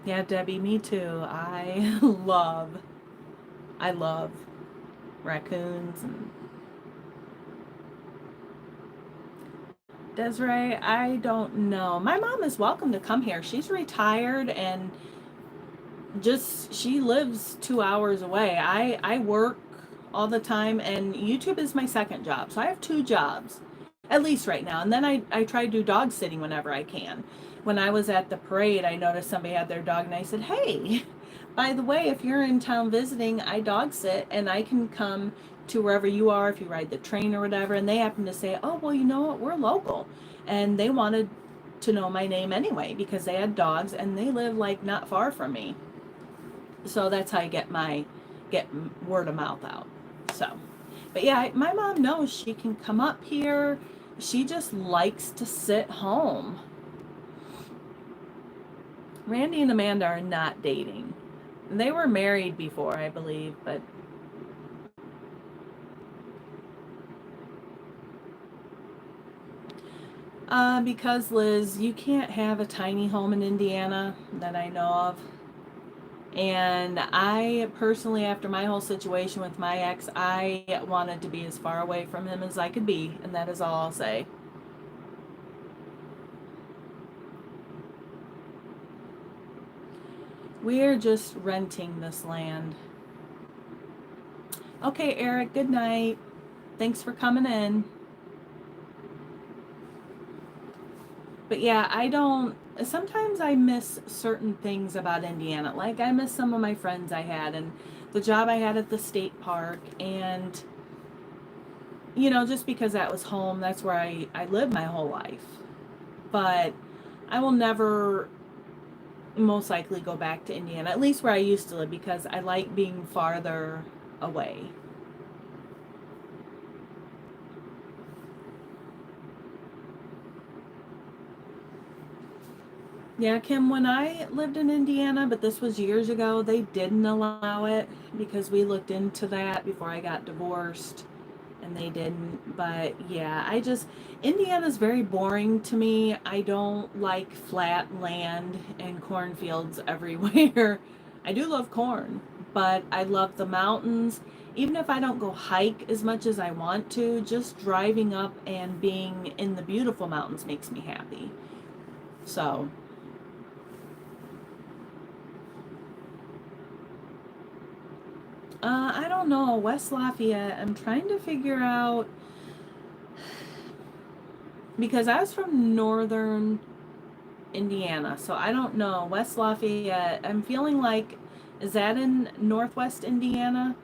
Yeah, Debbie, me too. I love raccoons and Desiree, I don't know. My mom is welcome to come here. She's retired and just she lives 2 hours away. I work all the time and YouTube is my second job. So I have 2 jobs. At least right now. And then I try to do dog sitting whenever I can. When I was at the parade, I noticed somebody had their dog and I said, hey, by the way, if you're in town visiting, I dog sit and I can come to wherever you are if you ride the train or whatever. And they happened to say, oh, well, you know what? We're local. And they wanted to know my name anyway because they had dogs and they live like not far from me. So that's how I get word of mouth out. So, but yeah, my mom knows she can come up here. She just likes to sit home. Randy and Amanda are not dating. They were married before, I believe, but because Liz, you can't have a tiny home in Indiana that I know of. And I personally, after my whole situation with my ex, I wanted to be as far away from him as I could be, and that is all I'll say. We're just renting this land. Okay, Eric, good night. Thanks for coming in. But yeah, I don't. Sometimes I miss certain things about Indiana. Like, I miss some of my friends I had and the job I had at the state park. And, just because that was home, that's where I lived my whole life. But I will never most likely go back to Indiana, at least where I used to live, because I like being farther away. Yeah, Kim, when I lived in Indiana, but this was years ago, they didn't allow it because we looked into that before I got divorced and they didn't. But yeah, Indiana's very boring to me. I don't like flat land and cornfields everywhere. I do love corn, but I love the mountains. Even if I don't go hike as much as I want to, just driving up and being in the beautiful mountains makes me happy. So, I don't know. West Lafayette, I'm trying to figure out because I was from northern Indiana, so I don't know. West Lafayette, I'm feeling like, is that in northwest Indiana?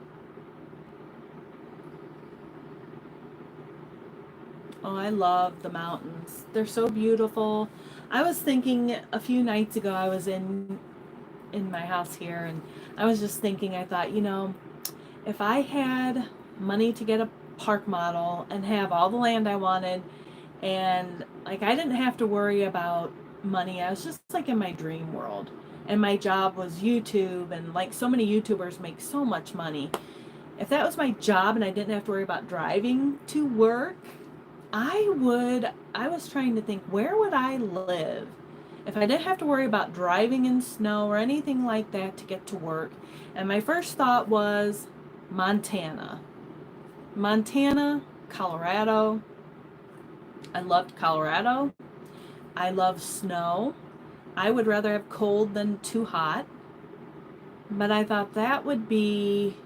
Oh, I love the mountains. They're so beautiful. I was thinking a few nights ago, I was in my house here, and I was just thinking, I thought, if I had money to get a park model and have all the land I wanted, and like I didn't have to worry about money, I was just like in my dream world. And my job was YouTube, and like so many YouTubers make so much money. If that was my job and I didn't have to worry about driving to work, I was trying to think, where would I live if I didn't have to worry about driving in snow or anything like that to get to work? And my first thought was Montana. Montana, Colorado. I loved Colorado. I love snow. I would rather have cold than too hot. But I thought that would be,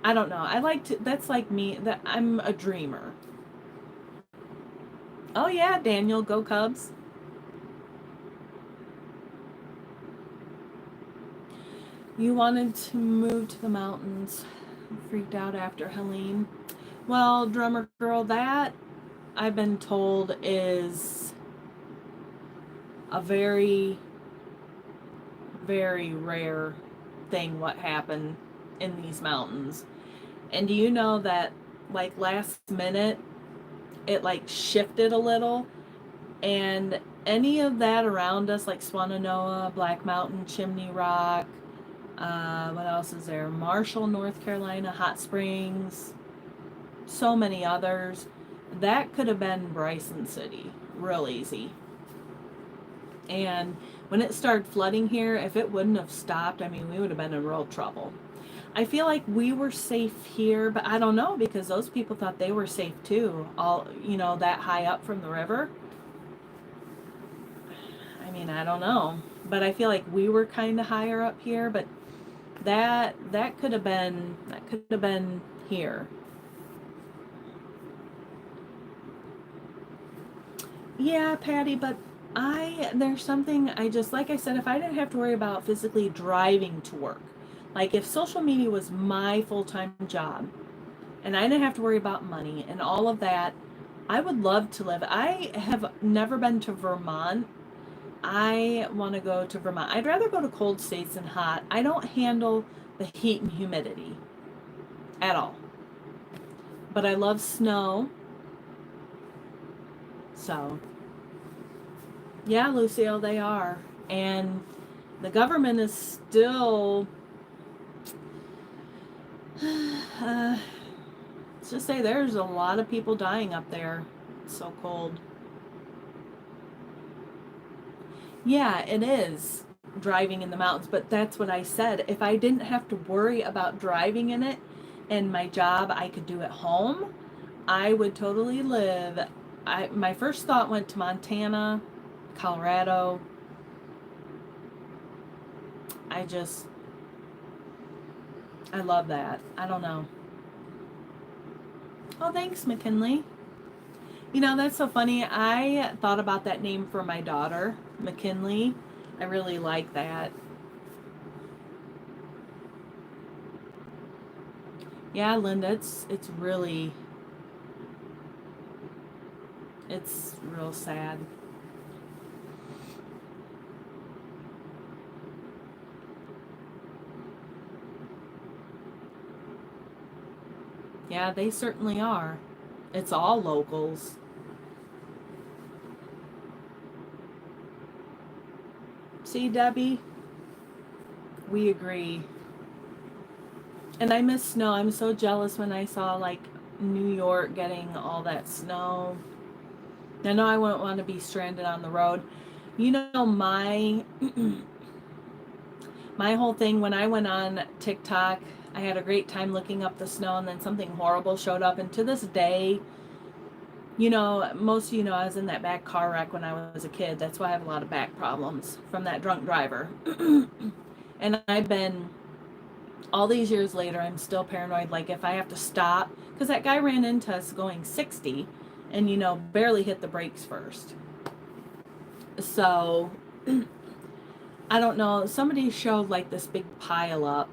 I don't know. I like to, that's like me, that I'm a dreamer. Oh yeah, Daniel, go Cubs. You wanted to move to the mountains. Freaked out after Helene. Well, drummer girl, that I've been told is a very, very rare thing what happened in these mountains. And do you know that like last minute it like shifted a little, and any of that around us like Swannanoa, Black Mountain, Chimney Rock, what else is there? Marshall, North Carolina, Hot Springs, so many others. That could have been Bryson City, real easy. And when it started flooding here, if it wouldn't have stopped, I mean, we would have been in real trouble. I feel like we were safe here, but I don't know because those people thought they were safe too. All, that high up from the river. I mean, I don't know, but I feel like we were kind of higher up here, but that could have been here. Yeah, Patty, but there's something I just, like I said, if I didn't have to worry about physically driving to work, like if social media was my full-time job and I didn't have to worry about money and all of that, I would love to live. I have never been to Vermont. I want to go to Vermont. I'd rather go to cold states than hot. I don't handle the heat and humidity at all. But I love snow. So, yeah, Lucille, they are. And the government is still, let's just say there's a lot of people dying up there. It's so cold. Yeah, it is. driving in the mountains, but that's what I said. If I didn't have to worry about driving in it and my job I could do at home, I would totally live. My first thought went to Montana, Colorado. I just, I love that. I don't know. Oh, thanks, McKinley. You know, that's so funny. I thought about that name for my daughter, McKinley. I really like that. Yeah, Linda, it's really, it's real sad. Yeah, they certainly are. It's all locals. See, Debbie, we agree. And I miss snow. I'm so jealous when I saw like New York getting all that snow. I know I wouldn't want to be stranded on the road. You know, my whole thing when I went on TikTok, I had a great time looking up the snow, and then something horrible showed up. And to this day, you know, most of you know I was in that bad car wreck when I was a kid. That's why I have a lot of back problems from that drunk driver. And I've been, all these years later, I'm still paranoid. Like if I have to stop, because that guy ran into us going 60 and, you know, barely hit the brakes first. So I don't know. Somebody showed like this big pile up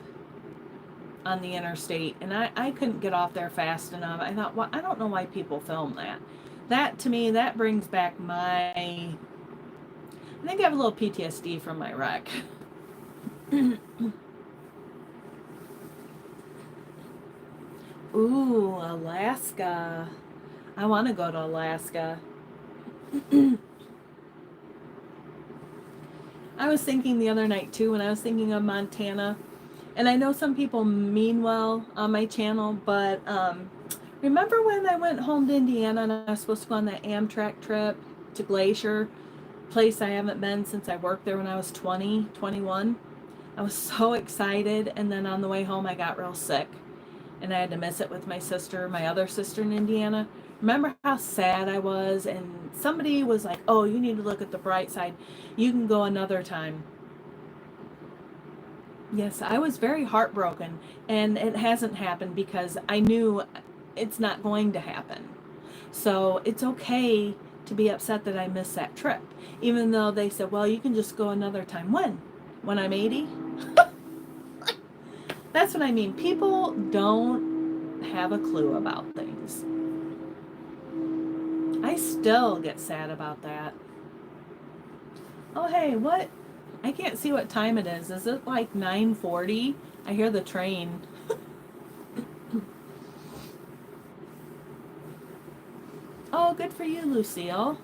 on the interstate, and I couldn't get off there fast enough. I thought, well, I don't know why people film that. That to me, that brings back my, I think I have a little PTSD from my wreck. Ooh, Alaska. I want to go to Alaska. I was thinking the other night too, when I was thinking of Montana, and I know some people mean well on my channel, but remember when I went home to Indiana and I was supposed to go on that Amtrak trip to Glacier, place I haven't been since I worked there when I was 20, 21. I was so excited, and then on the way home I got real sick, and I had to miss it with my sister, my other sister in Indiana. Remember how sad I was? And somebody was like, oh, you need to look at the bright side. You can go another time. Yes, I was very heartbroken, and it hasn't happened because I knew it's not going to happen. So it's okay to be upset that I missed that trip, even though they said, well, you can just go another time. When I'm 80? That's what I mean. People don't have a clue about things. I still get sad about that. Oh, hey, what? I can't see what time it is. Is it like 9:40? I hear the train. Oh, good for you, Lucille.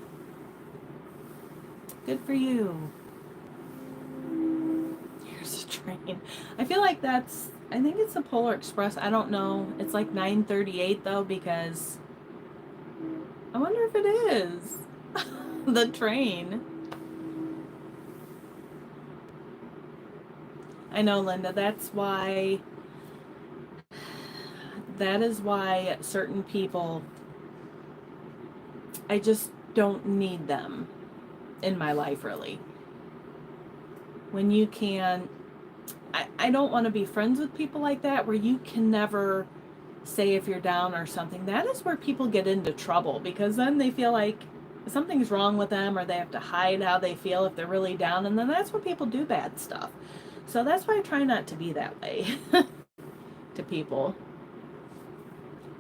Good for you. Here's a train. I feel like I think it's the Polar Express. I don't know. It's like 9:38 though, because I wonder if it is the train. I know, Linda. That is why certain people, I just don't need them in my life, really. When you can, I don't want to be friends with people like that, where you can never say if you're down or something. That is where people get into trouble, because then they feel like something's wrong with them, or they have to hide how they feel if they're really down, and then that's where people do bad stuff. So that's why I try not to be that way to people.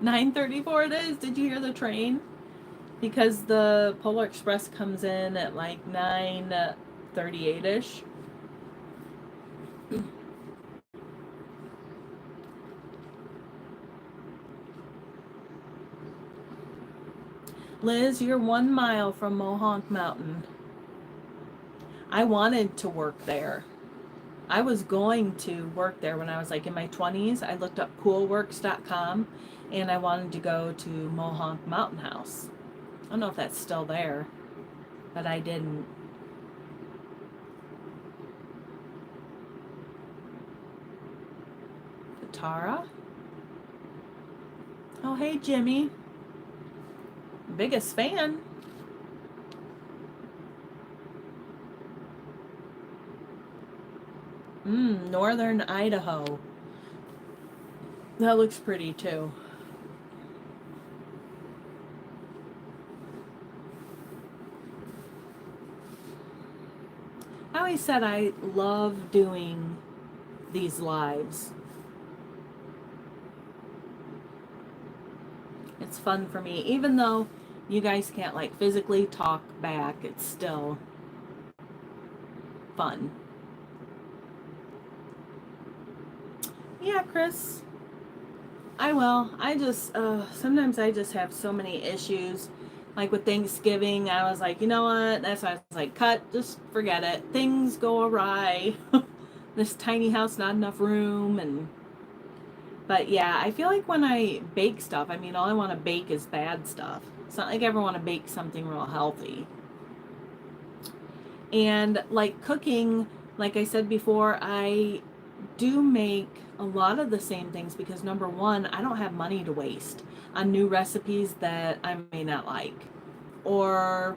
9:34 it is. Did you hear the train? Because the Polar Express comes in at like 9:38ish. Liz, you're 1 mile from Mohonk Mountain. I wanted to work there. I was going to work there when I was like in my 20s. I looked up coolworks.com, and I wanted to go to Mohonk Mountain House. I don't know if that's still there, but I didn't. Tara. Oh, hey, Jimmy. Biggest fan. Northern Idaho. That looks pretty too. I always said I love doing these lives. It's fun for me. Even though you guys can't like physically talk back, it's still fun. Yeah, Chris. I will. I just, sometimes I just have so many issues. Like with Thanksgiving, I was like, you know what? That's why I was like, cut, just forget it. Things go awry. This tiny house, not enough room. But yeah, I feel like when I bake stuff, I mean, all I want to bake is bad stuff. It's not like I ever want to bake something real healthy. And like cooking, like I said before, I do make a lot of the same things because number one, I don't have money to waste on new recipes that I may not like or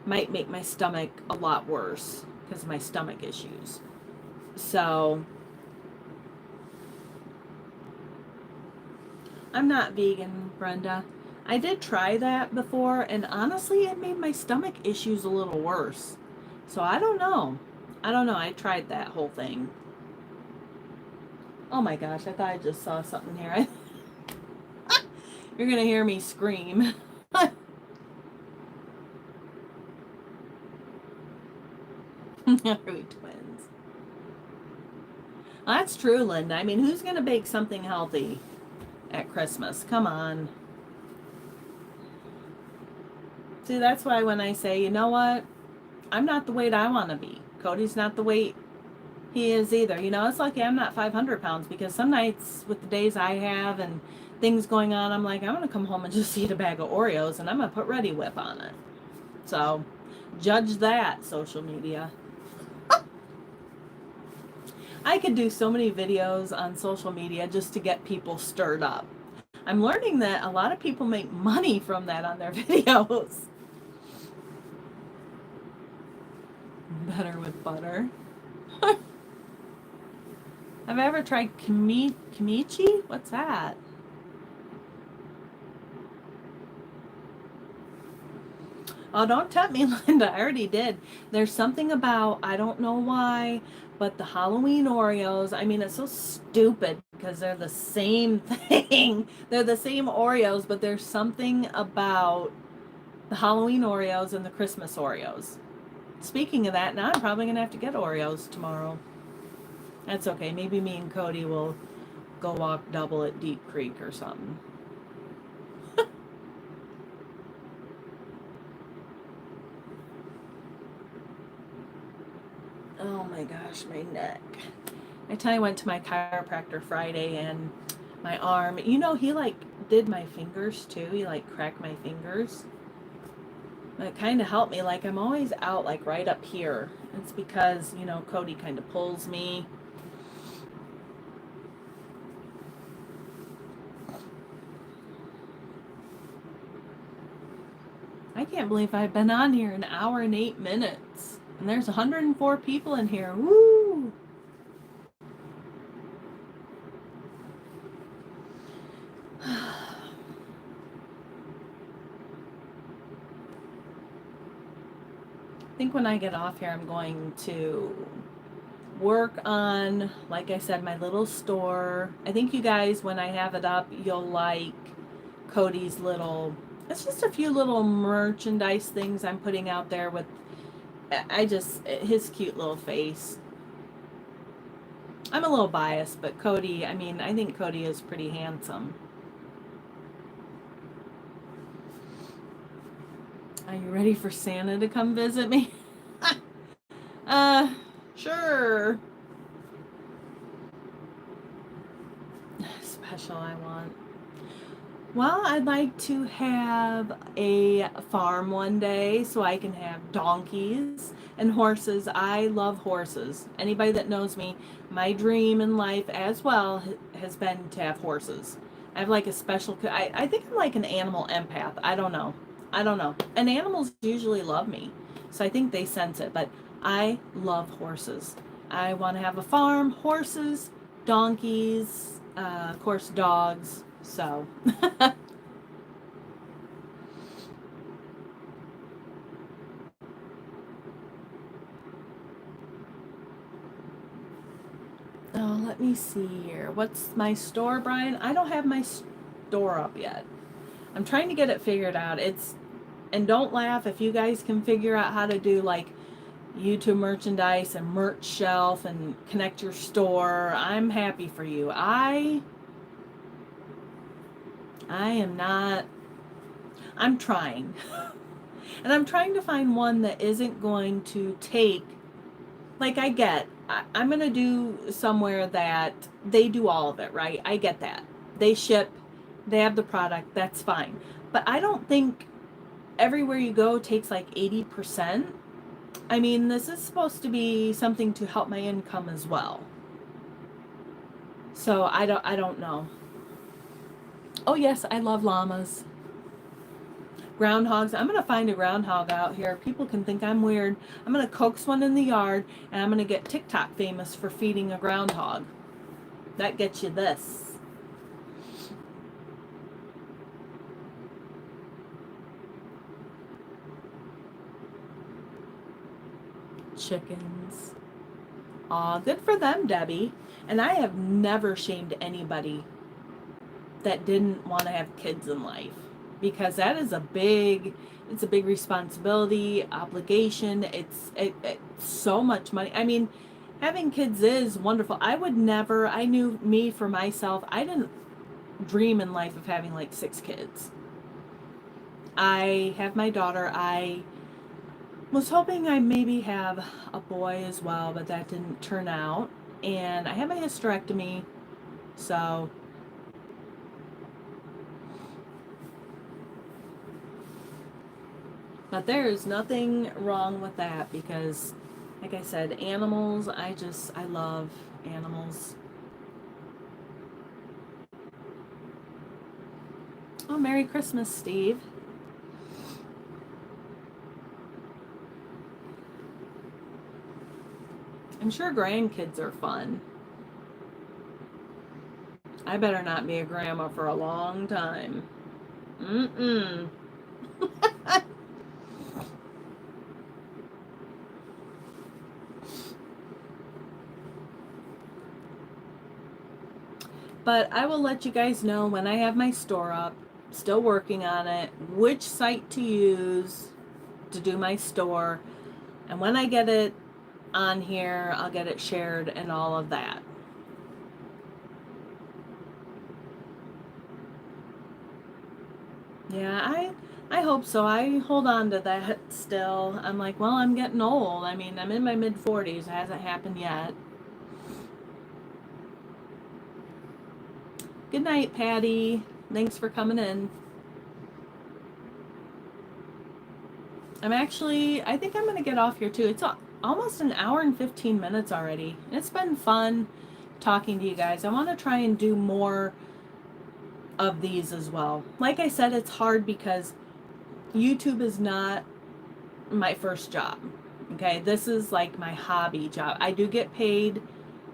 might make my stomach a lot worse because of my stomach issues. So I'm not vegan, Brenda. I did try that before and honestly it made my stomach issues a little worse. So I don't know. I tried that whole thing. Oh my gosh, I thought I just saw something here. You're going to hear me scream. Are we twins? Well, that's true, Linda. I mean, who's going to bake something healthy at Christmas? Come on. See, that's why when I say, you know what? I'm not the weight I want to be. Cody's not the weight he is either. You know, it's lucky I'm not 500 pounds because some nights with the days I have and things going on, I'm like, I'm going to come home and just eat a bag of Oreos and I'm going to put Ready Whip on it. So, judge that, social media. I could do so many videos on social media just to get people stirred up. I'm learning that a lot of people make money from that on their videos. Better with butter. Have I ever tried kimchi? What's that? Oh, don't tempt me, Linda. I already did. There's something about, I don't know why, but the Halloween Oreos, I mean, it's so stupid because they're the same thing. They're the same Oreos, but there's something about the Halloween Oreos and the Christmas Oreos. Speaking of that, now I'm probably going to have to get Oreos tomorrow. That's okay. Maybe me and Cody will go walk double at Deep Creek or something. Oh my gosh, my neck. I tell you, I went to my chiropractor Friday and my arm, you know, he like did my fingers too. He like cracked my fingers. It kind of helped me. Like I'm always out like right up here. It's because, you know, Cody kind of pulls me. I can't believe I've been on here an hour and 8 minutes. And there's 104 people in here. Woo! I think when I get off here, I'm going to work on, like I said, my little store. I think you guys, when I have it up, you'll like Cody's little, it's just a few little merchandise things I'm putting out there with, his cute little face. I'm a little biased, but Cody, I mean, I think Cody is pretty handsome. Are you ready for Santa to come visit me? Sure. Special I want. Well, I'd like to have a farm one day so I can have donkeys and horses. I love horses. Anybody that knows me, my dream in life as well has been to have horses. I have like a special, I think I'm like an animal empath. I don't know. I don't know. And animals usually love me. So I think they sense it. But I love horses. I want to have a farm, horses, donkeys, of course, dogs. So. Oh, let me see here. What's my store, Brian? I don't have my store up yet. I'm trying to get it figured out. And don't laugh if you guys can figure out how to do like YouTube merchandise and merch shelf and connect your store. I'm happy for you. I am not. I'm trying. And I'm trying to find one that isn't going to take, like I'm going to do somewhere that they do all of it, right? I get that. They ship, they have the product, that's fine. But I don't think everywhere you go takes like 80%. I mean, this is supposed to be something to help my income as well. So I don't know. Oh yes, I love llamas. Groundhogs. I'm going to find a groundhog out here. People can think I'm weird. I'm going to coax one in the yard and I'm going to get TikTok famous for feeding a groundhog. That gets you this. Chickens. Aw, good for them, Debbie. And I have never shamed anybody that didn't want to have kids in life because that is it's a big responsibility, obligation. It's so much money. I mean, having kids is wonderful. I knew me for myself. I didn't dream in life of having like 6 kids. I have my daughter. I was hoping I maybe have a boy as well, but that didn't turn out. And I had my hysterectomy, so but there is nothing wrong with that because, like I said, animals, I love animals. Oh, Merry Christmas, Steve. I'm sure grandkids are fun. I better not be a grandma for a long time. Mm-mm. But I will let you guys know when I have my store up, still working on it, which site to use to do my store. And when I get it on here, I'll get it shared and all of that. Yeah, I hope so. I hold on to that still. I'm like, well, I'm getting old. I mean, I'm in my mid 40s. It hasn't happened yet. Good night, Patty. Thanks for coming in. I think I'm going to get off here too. It's almost an hour and 15 minutes already. It's been fun talking to you guys. I want to try and do more of these as well. Like I said, it's hard because YouTube is not my first job. Okay, this is like my hobby job. I do get paid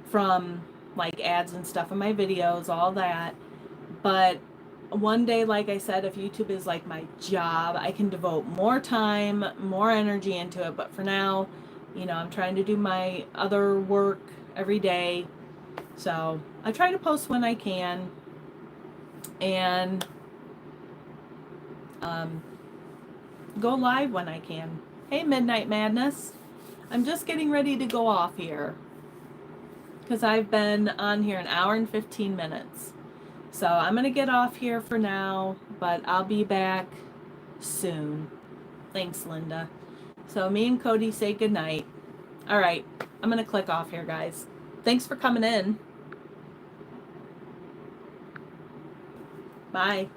from like ads and stuff in my videos, all that. But one day, like I said, if YouTube is like my job, I can devote more time, more energy into it. But for now, I'm trying to do my other work every day. So I try to post when I can and um, go live when I can. Hey, Midnight Madness. I'm just getting ready to go off here because I've been on here an hour and 15 minutes. So I'm going to get off here for now, but I'll be back soon. Thanks, Linda. So me and Cody say goodnight. All right, I'm going to click off here, guys. Thanks for coming in. Bye.